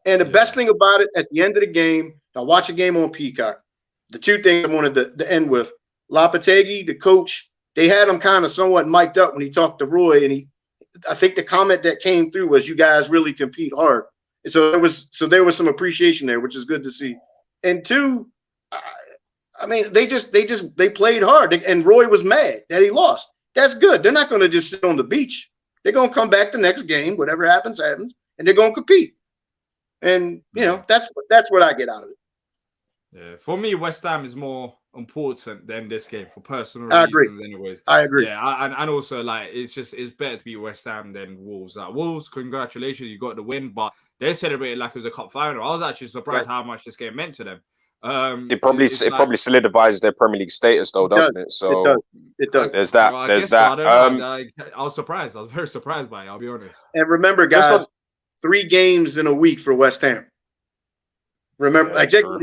And the best thing about it, at the end of the game, I watch a game on Peacock. The two things I wanted to end with, Lopetegui, the coach, they had him kind of somewhat mic'd up when he talked to Roy, and I think the comment that came through was, "You guys really compete hard." And so there was some appreciation there, which is good to see. And two, I mean, they played hard, and Roy was mad that he lost. That's good. They're not going to just sit on the beach. They're going to come back the next game, whatever happens, and they're going to compete. And that's what I get out of it. Yeah, for me, West Ham is more important than this game for personal reasons. Anyways, I agree. Yeah, and also like it's better to beat West Ham than Wolves. Wolves, congratulations, you got the win, but they celebrated like it was a cup final. I was actually surprised how much this game meant to them. It probably solidifies their Premier League status, though, doesn't it? So it does. There's that. Well, there's that. I was surprised. I was very surprised by it. I'll be honest. And remember, guys, 3 games in a week for West Ham. Remember,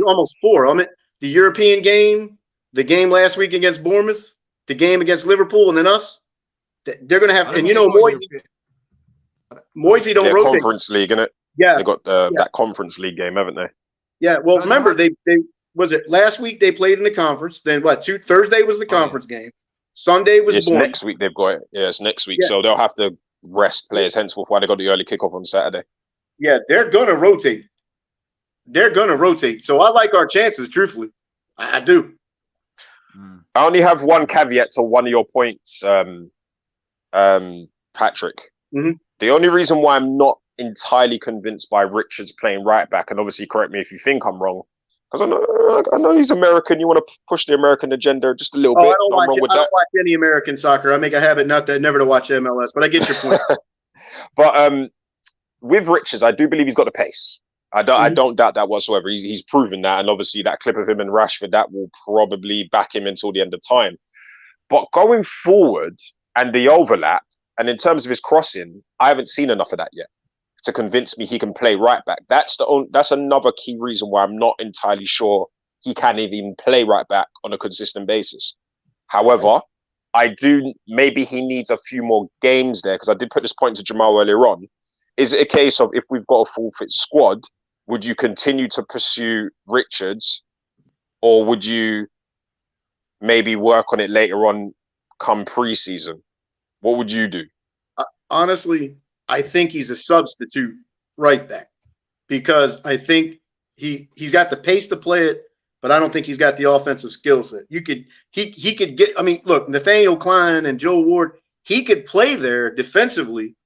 almost 4. I mean, the European game, the game last week against Bournemouth, the game against Liverpool, and then us. They're going to have, and Moisey don't rotate. Conference League, innit? Yeah, they got that Conference League game, haven't they? Yeah. Well, remember they was it last week they played in the conference. Then Thursday was the conference game. Sunday was Bournemouth. Next week they've got it. Yeah, it's next week, so they'll have to rest players. Henceforth, why they got the early kickoff on Saturday. Yeah, they're gonna rotate. So I like our chances, truthfully. I do. I only have one caveat to one of your points, Patrick. Mm-hmm. The only reason why I'm not entirely convinced by Richards playing right back, and obviously correct me if you think I'm wrong, because I know he's American. You want to push the American agenda just a little bit. I don't watch any American soccer. I make a habit never to watch MLS, but I get your point. But with Richards, I do believe he's got the pace. I don't doubt that whatsoever. He's proven that, and obviously that clip of him and Rashford, that will probably back him until the end of time. But going forward and the overlap, and in terms of his crossing, I haven't seen enough of that yet to convince me he can play right back. That's another key reason why I'm not entirely sure he can even play right back on a consistent basis. However, maybe he needs a few more games there, because I did put this point to Jamal earlier on. Is it a case of, if we've got a full fit squad, would you continue to pursue Richards, or would you maybe work on it later on come pre-season? What would you do? Honestly, I think he's a substitute right back. because I think he's got the pace to play it, but I don't think he's got the offensive skill set. He could get. I mean, look, Nathaniel Klein and Joe Ward, he could play there defensively.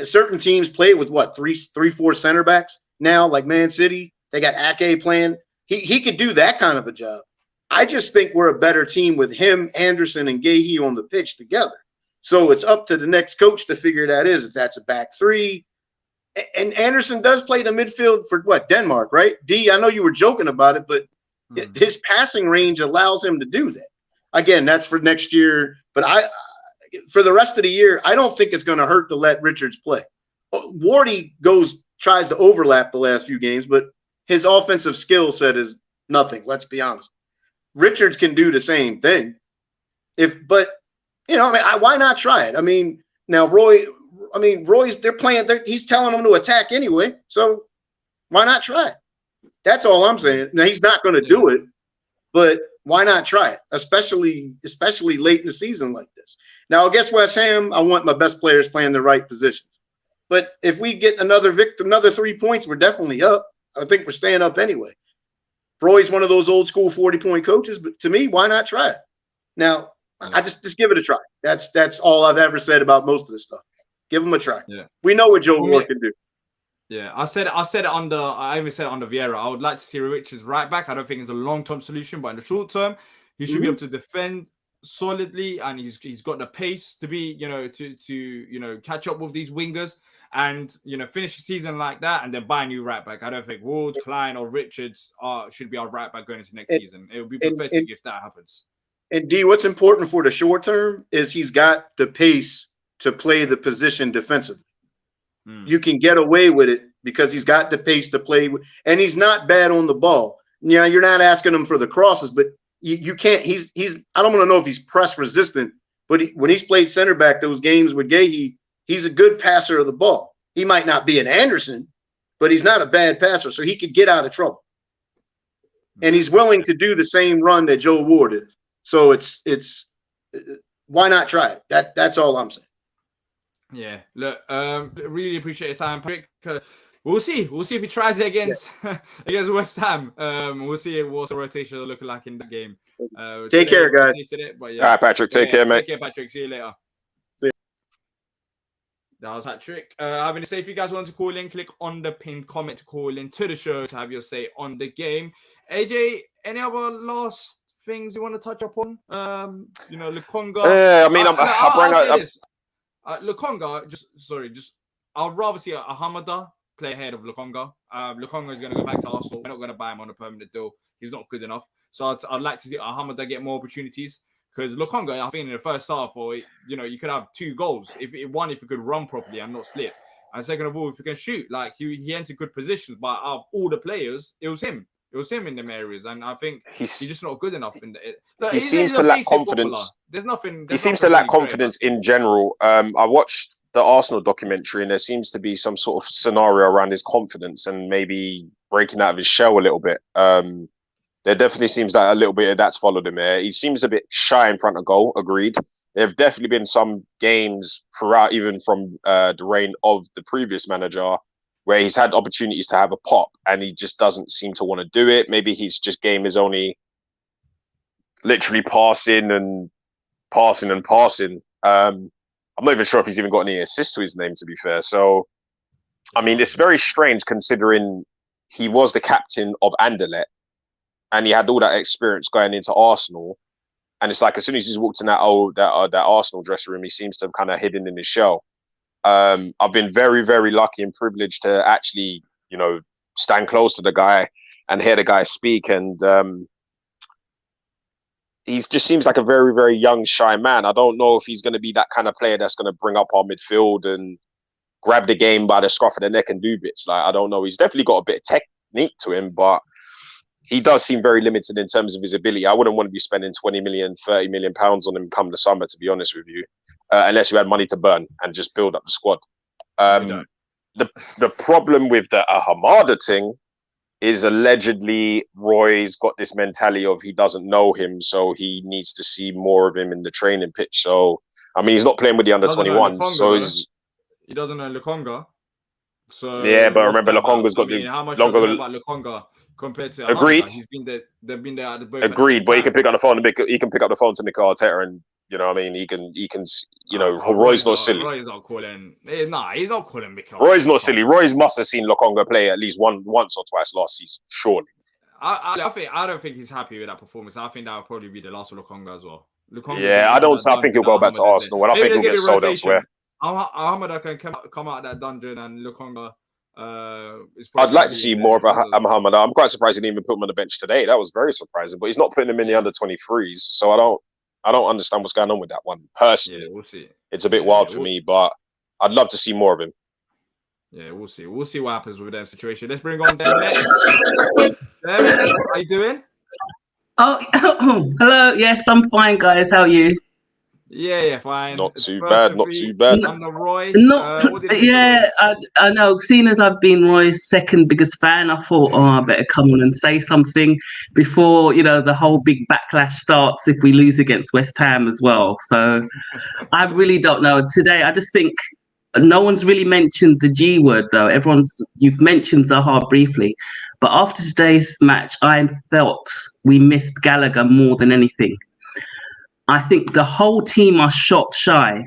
Certain teams play with what, 3-4 center backs now, like Man City. They got Ake playing. He could do that kind of a job. I just think we're a better team with him, Anderson, and Gahey on the pitch together. So it's up to the next coach to figure that is, if that's a back three. And Anderson does play the midfield for what, Denmark, right? D, I know you were joking about it, but his passing range allows him to do that. Again, that's for next year. But for the rest of the year, I don't think it's going to hurt to let Richards play. Wardy tries to overlap the last few games, but his offensive skill set is nothing. Let's be honest. Richards can do the same thing. But why not try it? I mean, now Roy's they're playing. He's telling them to attack anyway. So why not try it? That's all I'm saying. Now he's not going to do it, but why not try it? Especially late in the season like this. Now against West Ham, I want my best players playing the right positions. But if we get another 3 points, we're definitely up. I think we're staying up anyway. Roy's one of those old school 40-point coaches, but to me, why not try it? Now, I just give it a try. That's all I've ever said about most of this stuff. Give them a try. Yeah. We know what Joe Ward can do. Yeah, I even said it under Vieira. I would like to see Richards right back. I don't think it's a long-term solution, but in the short term, he should be able to defend solidly, and he's got the pace to be, to catch up with these wingers and finish the season like that, and then buy a new right back. I don't think Ward, Klein, or Richards should be our right back going into next season. It would be pathetic if that happens. And D, what's important for the short term is he's got the pace to play the position defensively. You can get away with it because he's got the pace to play with, and he's not bad on the ball. Yeah, you're not asking him for the crosses, but you can't. He's. I don't want to know if he's press resistant, but when he's played center back those games with Gahey, he's a good passer of the ball. He might not be an Anderson, but he's not a bad passer, so he could get out of trouble. And he's willing to do the same run that Joe Ward is. So it's why not try it? That's all I'm saying. Yeah, look, really appreciate your time, Patrick. We'll see if he tries it against West Ham. We'll see what the rotation will look like in that game. Take care, guys. All right, Patrick. Take care, mate. Take care, Patrick. See you later. See you. That was Patrick. Having to say, if you guys want to call in, click on the pinned comment to call in to the show to have your say on the game. AJ, any other last things you want to touch upon? Lukonga. Yeah, I mean, I'll say this. Lukonga, I'd rather see a Hamada play ahead of Lukonga. Lukonga is going to go back to Arsenal. We're not going to buy him on a permanent deal. He's not good enough. So I'd like to see Hamada get more opportunities, because Lukonga, I think in the first half, you could have 2 goals. If he could run properly and not slip. And second of all, if he can shoot, like he entered good positions, but out of all the players, it was him. It was him in them areas, and I think he's just not good enough in the. He seems to lack confidence. He seems to lack confidence in general. I watched the Arsenal documentary, and there seems to be some sort of scenario around his confidence and maybe breaking out of his shell a little bit. There definitely seems that a little bit of that's followed him there. He seems a bit shy in front of goal. Agreed. There have definitely been some games throughout, even from the reign of the previous manager, where he's had opportunities to have a pop and he just doesn't seem to want to do it. Maybe his game is only literally passing. I'm not even sure if he's even got any assists to his name, to be fair. So, I mean, it's very strange considering he was the captain of Anderlecht and he had all that experience going into Arsenal. And it's like, as soon as he's walked in that Arsenal dressing room, he seems to have kind of hidden in his shell. I've been very, very lucky and privileged to actually, stand close to the guy and hear the guy speak. And he just seems like a very, very young, shy man. I don't know if he's going to be that kind of player that's going to bring up our midfield and grab the game by the scruff of the neck and do bits. Like, I don't know. He's definitely got a bit of technique to him, but he does seem very limited in terms of his ability. I wouldn't want to be spending 20 million, 30 million pounds on him come the summer, to be honest with you. Unless you had money to burn and just build up the squad. The problem with the Hamada thing is allegedly Roy's got this mentality of he doesn't know him, so he needs to see more of him in the training pitch. So, I mean, he's not playing with the under-21s. So he doesn't know Lukonga. So Yeah, but what's remember, that about? Lokonga's I got mean, the how much does it know longer. about Lokonga compared to Agreed. Alhamda? They've been there at both Agreed, at but the he same can time. pick up the phone and he can pick up the phone to Mikel Arteta, and you know, what I mean, he can, you know, Roy's not silly. Roy's not calling. Nah, he's not calling Mikel. Roy's not silly. Roy's must have seen Lokonga play at least once or twice last season, surely. I don't think he's happy with that performance. I think that would probably be the last of Lokonga as well. Yeah, I think he'll go back to Arsenal, and I think he'll get sold elsewhere. Alhamda can come out of that dungeon, and Lokonga. I'd like to see more of a Muhammad. I'm quite surprised he didn't even put him on the bench today. That was very surprising. But he's not putting him in the under 23s, so I don't understand what's going on with that one personally. Yeah, we'll see. It's a bit wild for me, but I'd love to see more of him. Yeah, we'll see. We'll see what happens with that situation. Let's bring on Dem next. Dem, how you doing? Oh, hello. Yes, I'm fine, guys. How are you? Yeah, fine. Not too bad. Not too bad. I'm the Roy. I know. Seeing as I've been Roy's second biggest fan, I thought, I better come on and say something before the whole big backlash starts if we lose against West Ham as well. So I really don't know. Today, I just think no one's really mentioned the G word though. You've mentioned Zaha briefly, but after today's match, I felt we missed Gallagher more than anything. I think the whole team are shot shy.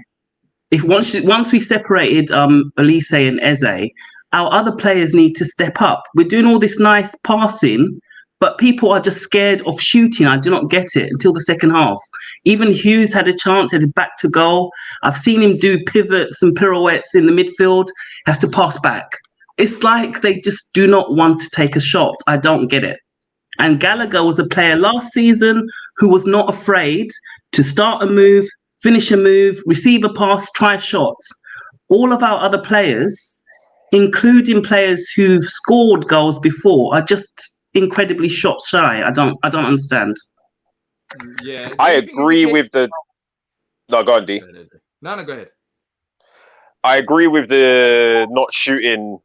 If once we separated Elise and Eze, our other players need to step up. We're doing all this nice passing, but people are just scared of shooting. I do not get it until the second half. Even Hughes had a chance, headed back to goal. I've seen him do pivots and pirouettes in the midfield. Has to pass back. It's like they just do not want to take a shot. I don't get it. And Gallagher was a player last season who was not afraid to start a move, finish a move, receive a pass, try shots. All of our other players, including players who've scored goals before, are just incredibly shot shy. I don't understand. Yeah, I agree with the. No, go on, D. No, go ahead. I agree with the not shooting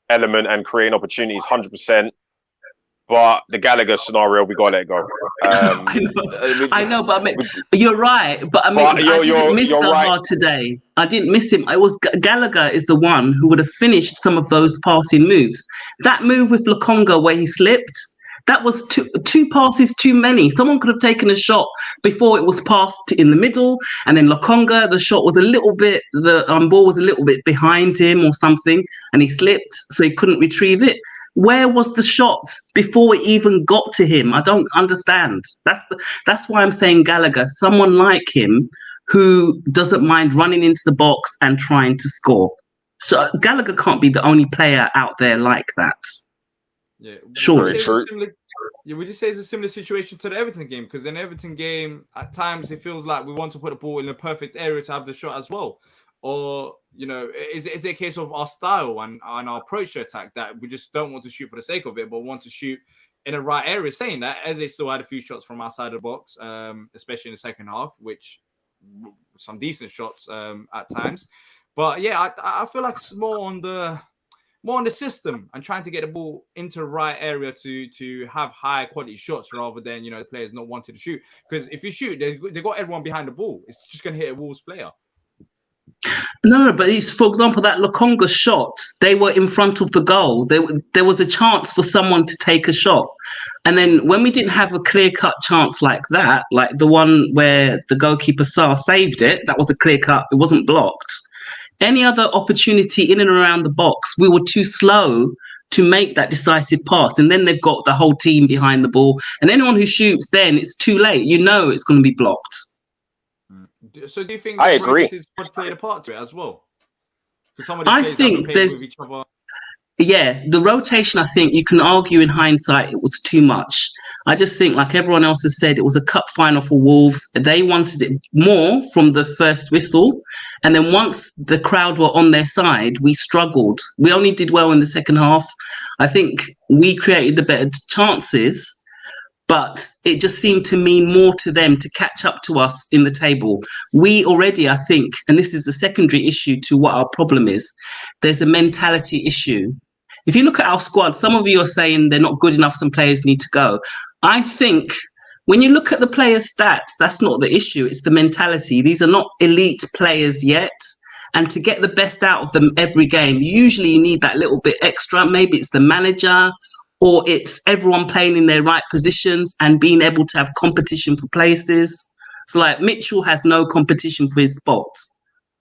element and creating opportunities 100%. But the Gallagher scenario, we gotta let it go. I know, but you're right. But I didn't miss Zaha today. I didn't miss him. It was Gallagher is the one who would have finished some of those passing moves. That move with Lokonga where he slipped, that was two passes too many. Someone could have taken a shot before it was passed in the middle, and then Lokonga, the shot was a little bit, the ball was a little bit behind him or something, and he slipped, so he couldn't retrieve it. Where was the shot before it even got to him? I don't understand. That's why I'm saying Gallagher, someone like him who doesn't mind running into the box and trying to score. So Gallagher can't be the only player out there like that. Yeah, sure. Would you say it's a similar situation to the Everton game? Because in the Everton game, at times it feels like we want to put the ball in the perfect area to have the shot as well. Or, is it a case of our style and our approach to attack that we just don't want to shoot for the sake of it, but want to shoot in the right area? Saying that, Eze still had a few shots from outside the box, especially in the second half, which some decent shots at times. But yeah, I feel like it's more on the system and trying to get the ball into the right area to have high quality shots rather than the players not wanting to shoot. Because if you shoot, they got everyone behind the ball. It's just going to hit a Wolves player. No, but for example, that Lokonga shot, they were in front of the goal. There was a chance for someone to take a shot. And then when we didn't have a clear-cut chance like that, like the one where the goalkeeper Sarr saved it, that was a clear-cut, it wasn't blocked. Any other opportunity in and around the box, we were too slow to make that decisive pass. And then they've got the whole team behind the ball. And anyone who shoots then, it's too late. It's going to be blocked. So do you think I agree would play a part to it as well? Because I think there's each other. Yeah, the rotation, I think you can argue in hindsight it was too much. I just think, like everyone else has said, it was a cup final for Wolves. They wanted it more from the first whistle. And then once the crowd were on their side, we struggled. We only did well in the second half. I think we created the better chances, but it just seemed to mean more to them to catch up to us in the table. We already, I think, and this is the secondary issue to what our problem is, there's a mentality issue. If you look at our squad, some of you are saying they're not good enough, some players need to go. I think when you look at the players' stats, that's not the issue, it's the mentality. These are not elite players yet. And to get the best out of them every game, usually you need that little bit extra. Maybe it's the manager or it's everyone playing in their right positions and being able to have competition for places. So like Mitchell has no competition for his spot.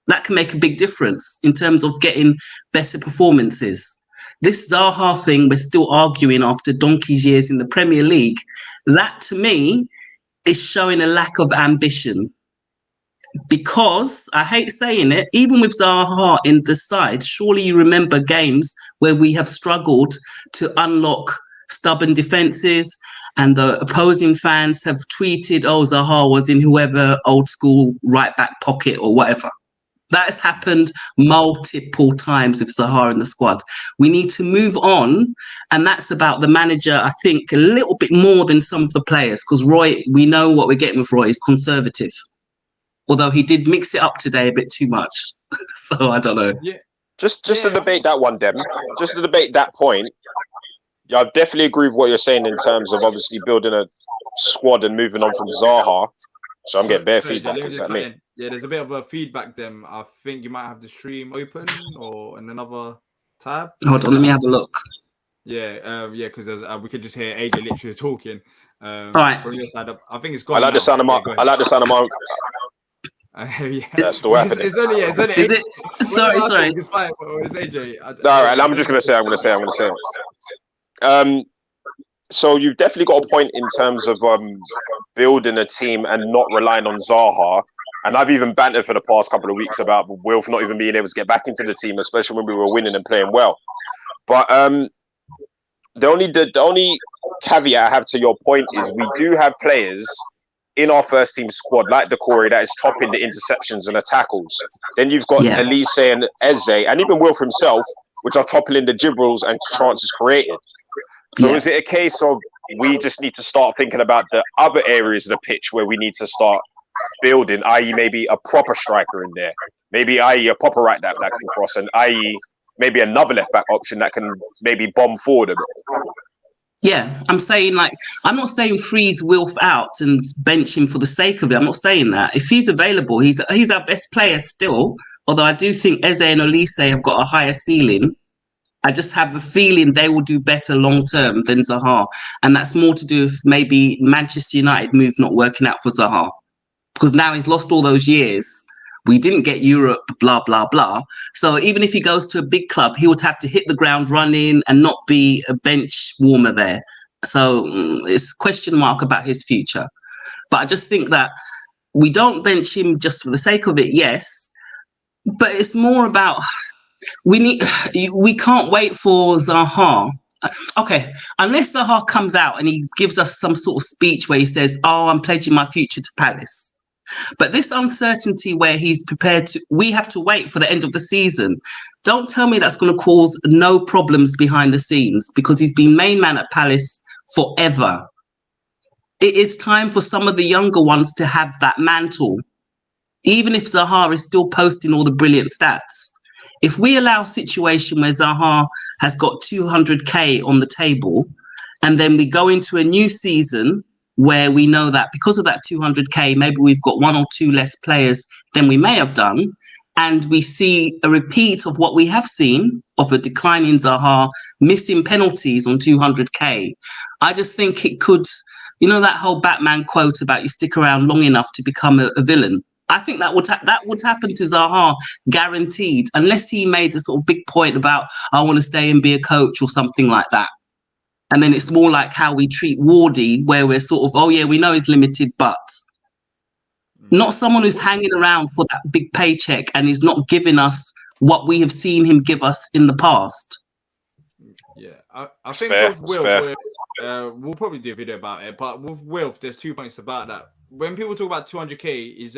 That can make a big difference in terms of getting better performances. This Zaha thing, we're still arguing after donkey's years in the Premier League. That to me is showing a lack of ambition. Because, I hate saying it, even with Zaha in the side, surely you remember games where we have struggled to unlock stubborn defences and the opposing fans have tweeted, oh, Zaha was in whoever old school right back pocket or whatever. That has happened multiple times with Zaha in the squad. We need to move on, and that's about the manager, I think, a little bit more than some of the players, because Roy, we know what we're getting with Roy, is conservative. Although he did mix it up today a bit too much. So I don't know. Yeah. Just to debate that one, Dem. Just to debate that point. Yeah, I definitely agree with what you're saying in terms of obviously building a squad and moving on from Zaha. So I'm getting bare feedback. Is that me? Yeah, there's a bit of a feedback, Dem. I think you might have the stream open or in another tab. Hold on, let me have a look. Yeah, because we could just hear AJ literally talking. All right. From your side, I think it's gone. I like the sound of my. I like the sound of my. Yeah, that's still happening. It's only. Is it? Sorry. It's fine. It's AJ. All right, I'm just gonna say. So you've definitely got a point in terms of building a team and not relying on Zaha. And I've even bantered for the past couple of weeks about Wilf not even being able to get back into the team, especially when we were winning and playing well. But the only caveat I have to your point is we do have players in our first team squad, like Decore, that is topping the interceptions and the tackles. Then you've got Elise and Eze, and even Wilf himself, which are toppling the dribbles and chances created. So is it a case of we just need to start thinking about the other areas of the pitch where we need to start building, i.e. maybe a proper striker in there, maybe i.e. a proper right back that can cross, and i.e. maybe another left back option that can maybe bomb forward a bit? Yeah, I'm not saying freeze Wilf out and bench him for the sake of it. I'm not saying that. If he's available, he's our best player still. Although I do think Eze and Elise have got a higher ceiling. I just have a feeling they will do better long term than Zaha. And that's more to do with maybe Manchester United move not working out for Zaha. Because now he's lost all those years. We didn't get Europe, blah, blah, blah. So even if he goes to a big club, he would have to hit the ground running and not be a bench warmer there. So it's a question mark about his future. But I just think that we don't bench him just for the sake of it, yes. But it's more about we can't wait for Zaha. Okay, unless Zaha comes out and he gives us some sort of speech where he says, oh, I'm pledging my future to Palace. But this uncertainty where he's prepared to, we have to wait for the end of the season. Don't tell me that's going to cause no problems behind the scenes, because he's been main man at Palace forever. It is time for some of the younger ones to have that mantle. Even if Zaha is still posting all the brilliant stats. If we allow a situation where Zaha has got 200k on the table, and then we go into a new season where we know that because of that 200k, maybe we've got one or two less players than we may have done, and we see a repeat of what we have seen of a decline in Zaha, missing penalties on 200k. I just think it could, that whole Batman quote about you stick around long enough to become a villain. I think that would happen to Zaha, guaranteed, unless he made a sort of big point about, I want to stay and be a coach or something like that. And then it's more like how we treat Wardy, where we're sort of, oh yeah, we know he's limited, but not someone who's hanging around for that big paycheck and is not giving us what we have seen him give us in the past. Yeah, I think with Wilf, we'll probably do a video about it, but with Wilf, there's 2 points about that. When people talk about 200k, he's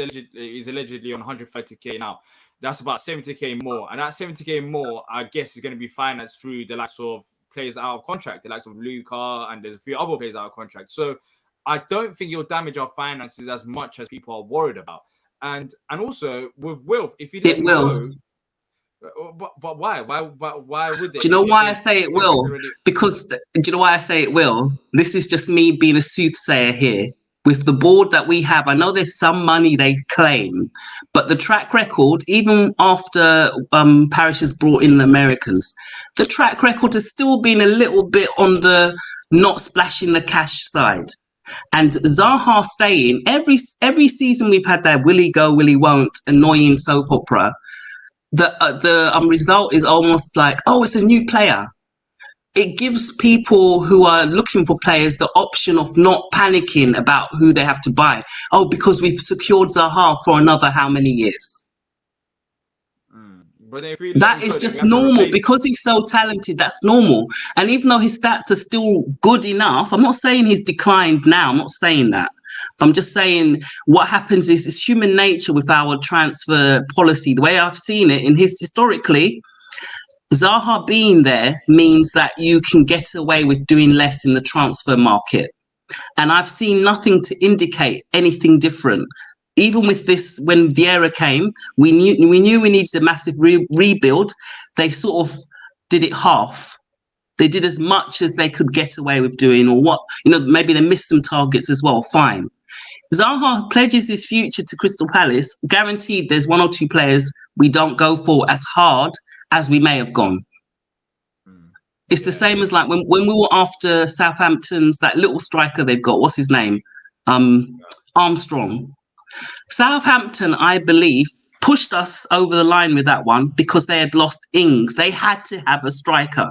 allegedly on 130k now. That's about 70k more. And that 70k more, I guess, is going to be financed through the likes of players out of contract, the likes of Luca, and there's a few other players out of contract. So I don't think you'll damage our finances as much as people are worried about. And also with Wilf, if you let go, but why? Why would they? Do you know why I say it will? Because do you know why I say it will? This is just me being a soothsayer here. with the board that we have. I know there's some money they claim, but the track record, even after Parish has brought in the Americans, the track record has still been a little bit on the not splashing the cash side. And Zaha staying, every season we've had that will he go, will he won't, annoying soap opera. The result is almost like, oh, it's a new player. It gives people who are looking for players the option of not panicking about who they have to buy. Oh, because we've secured Zaha for another how many years? But if we That is just normal because he's so talented. That's normal. And even though his stats are still good enough, I'm not saying he's declined now. I'm not saying that. But I'm just saying what happens is it's human nature with our transfer policy. The way I've seen it historically, Zaha being there means that you can get away with doing less in the transfer market. And I've seen nothing to indicate anything different. Even with this, when Vieira came, we knew we needed a massive rebuild. They sort of did it half. They did as much as they could get away with doing, or what, maybe they missed some targets as well. Fine. Zaha pledges his future to Crystal Palace. Guaranteed there's one or two players we don't go for as hard as we may have gone. It's the same as like when we were after Southampton's, that little striker they've got, what's his name? Armstrong. Southampton, I believe, pushed us over the line with that one because they had lost Ings. They had to have a striker.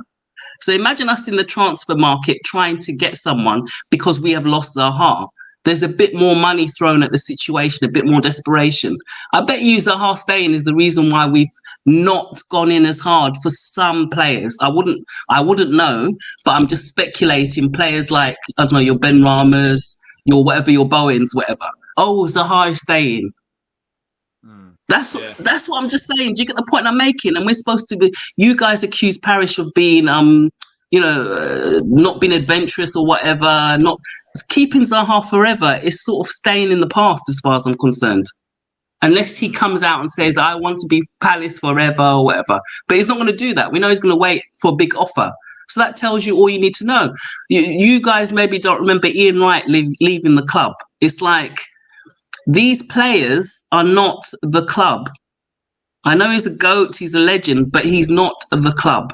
So imagine us in the transfer market trying to get someone because we have lost Zaha. There's a bit more money thrown at the situation, a bit more desperation. I bet you Zaha staying is the reason why we've not gone in as hard for some players. I wouldn't know, but I'm just speculating. Players like, I don't know, your Ben Ramas, your whatever, your Bowens, whatever. Oh, Zaha is staying. That's what I'm just saying. Do you get the point I'm making? And we're supposed to be. You guys accuse Parish of being, not being adventurous or whatever. Not keeping Zaha forever is sort of staying in the past, as far as I'm concerned. Unless he comes out and says, "I want to be Palace forever" or whatever. But he's not going to do that. We know he's going to wait for a big offer. So that tells you all you need to know. You guys maybe don't remember Ian Wright leaving the club. It's like, these players are not the club. I know he's a GOAT, he's a legend, but he's not the club.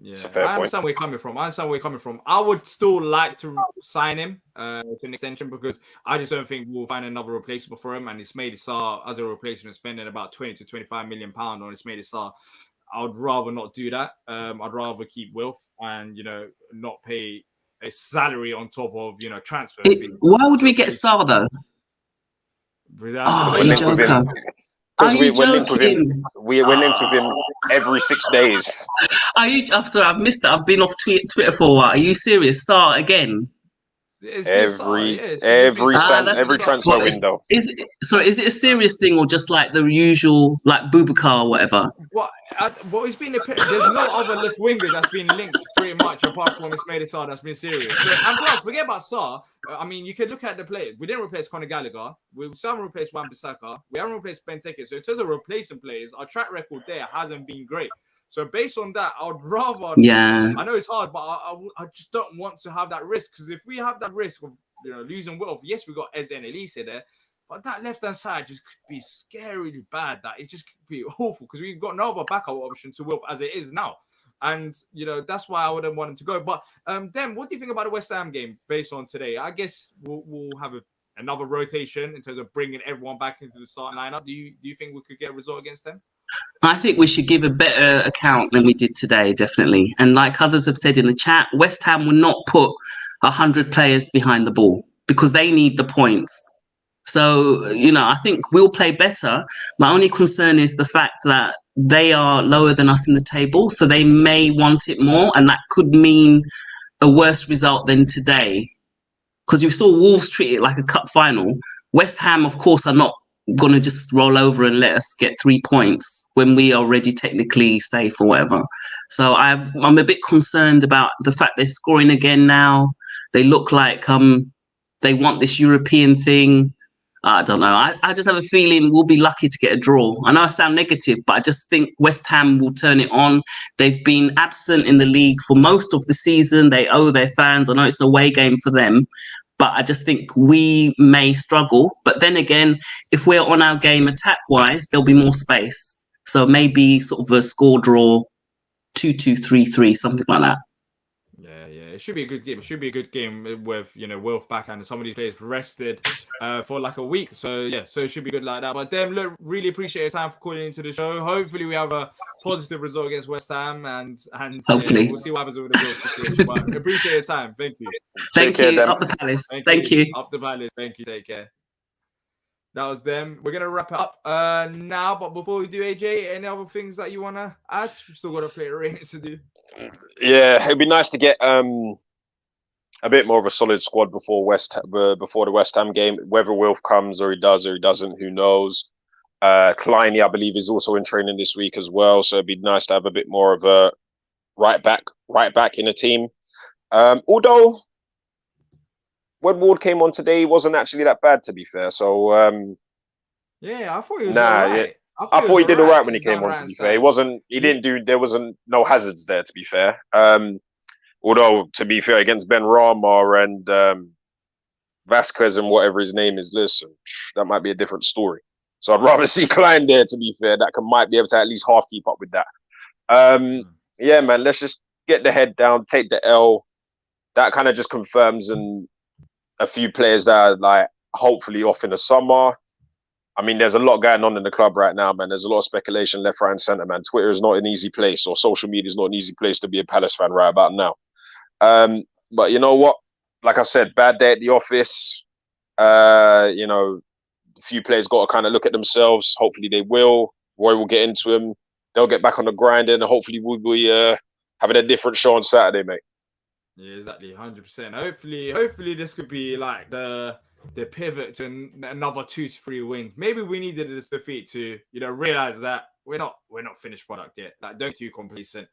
Yeah, I understand where you're coming from. I would still like to sign him to an extension because I just don't think we'll find another replacement for him. And Ismaila Sarr as a replacement, spending about 20 to 25 million pounds on Ismaila Sarr, I would rather not do that. I'd rather keep Wilf and not pay a salary on top of transfer fees. Why would we get Sarr though? We're linked with him. Because we're linked with him. We're linked with him every 6 days. I'm sorry, I've missed that. I've been off Twitter for a while. Are you serious? Sarr again? Every transfer window. Is it a serious thing or just like the usual, like Boubacar or whatever? It's been there's no other left winger that's been linked pretty much apart from Ismaila Sarr that's been serious. So, and plus, forget about Sarr. I mean, you could look at the players. We didn't replace Conor Gallagher. We still haven't replaced Wan-Bissaka. We haven't replaced Benteke. So in terms of replacing players, our track record there hasn't been great. So based on that, I would rather. Yeah. I know it's hard, but I just don't want to have that risk because if we have that risk of losing Wilf, yes, we got Eze and Elise there, but that left hand side just could be scarily bad. That it just could be awful because we've got no other backup option to Wilf as it is now, and that's why I wouldn't want him to go. But then, what do you think about the West Ham game based on today? I guess we'll have another rotation in terms of bringing everyone back into the starting lineup. Do you think we could get a result against them? I think we should give a better account than we did today, definitely. And like others have said in the chat, West Ham will not put 100 players behind the ball because they need the points. So, I think we'll play better. My only concern is the fact that they are lower than us in the table, so they may want it more, and that could mean a worse result than today. Because you saw Wolves treat it like a cup final. West Ham, of course, are not going to just roll over and let us get 3 points when we are already technically safe or whatever. So I'm a bit concerned about the fact they're scoring again now. They look like they want this European thing. I don't know. I just have a feeling we'll be lucky to get a draw. I know I sound negative, but I just think West Ham will turn it on. They've been absent in the league for most of the season. They owe their fans. I know it's an away game for them, But I just think we may struggle. But then again, if we're on our game attack-wise, there'll be more space. So maybe sort of a score draw, 2-2, 3-3, something like that. Yeah, it should be a good game. It should be a good game with, you know, Wilf back and some of these players rested for like a week. So yeah, so it should be good like that. But then, look, really appreciate your time for calling into the show. Hopefully we have a positive result against West Ham, and Hopefully. we'll see what happens with the Wilf situation. But appreciate your time. Thank you. Thank care, you. Dan. Up the Palace. Thank you. Up the Palace. Thank you. Take care. That was them. We're gonna wrap it up now. But before we do, AJ, any other things that you wanna add? We've still got a play ratings to do. Yeah, it'd be nice to get a bit more of a solid squad before the West Ham game. Whether Wilf comes or he does or he doesn't, who knows? Kleiny, I believe, is also in training this week as well, so it'd be nice to have a bit more of a right back in the team. Although when Ward came on today, he wasn't actually that bad, to be fair. So yeah, I thought he was nah, alright. yeah. I thought he did all right when he came on. To be fair, there wasn't no hazards there. To be fair, although to be fair, against Ben Rama and Vasquez and whatever his name is, listen, that might be a different story. So I'd rather see Klein there. To be fair, that might be able to at least half keep up with that. Yeah, man, let's just get the head down, take the L. That kind of just confirms and a few players that are like hopefully off in the summer. I mean, there's a lot going on in the club right now, man. There's a lot of speculation left, right, and centre, man. Twitter is not an easy place, or social media is not an easy place to be a Palace fan right about now. But you know what? Like I said, bad day at the office. You know, a few players got to kind of look at themselves. Hopefully they will. Roy will get into them. They'll get back on the grind, and hopefully we'll be having a different show on Saturday, mate. Yeah, exactly, 100%. Hopefully this could be like the pivot to another 2 to 3 wins. Maybe we needed this defeat to, you know, realize that we're not finished product yet. Like, don't get too complacent.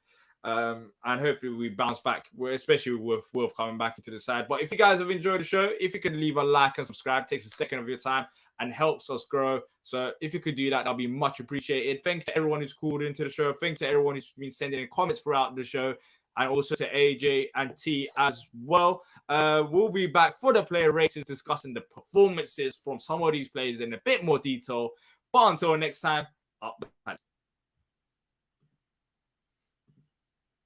And hopefully we bounce back, especially with Wolf coming back into the side. But if you guys have enjoyed the show, if you could leave a like and subscribe, it takes a second of your time and helps us grow. So if you could do that, that'll be much appreciated. Thanks to everyone who's called into the show. Thanks to everyone who's been sending in comments throughout the show. And also to AJ and T as well. We'll be back for the player ratings, discussing the performances from some of these players in a bit more detail. But until next time, up.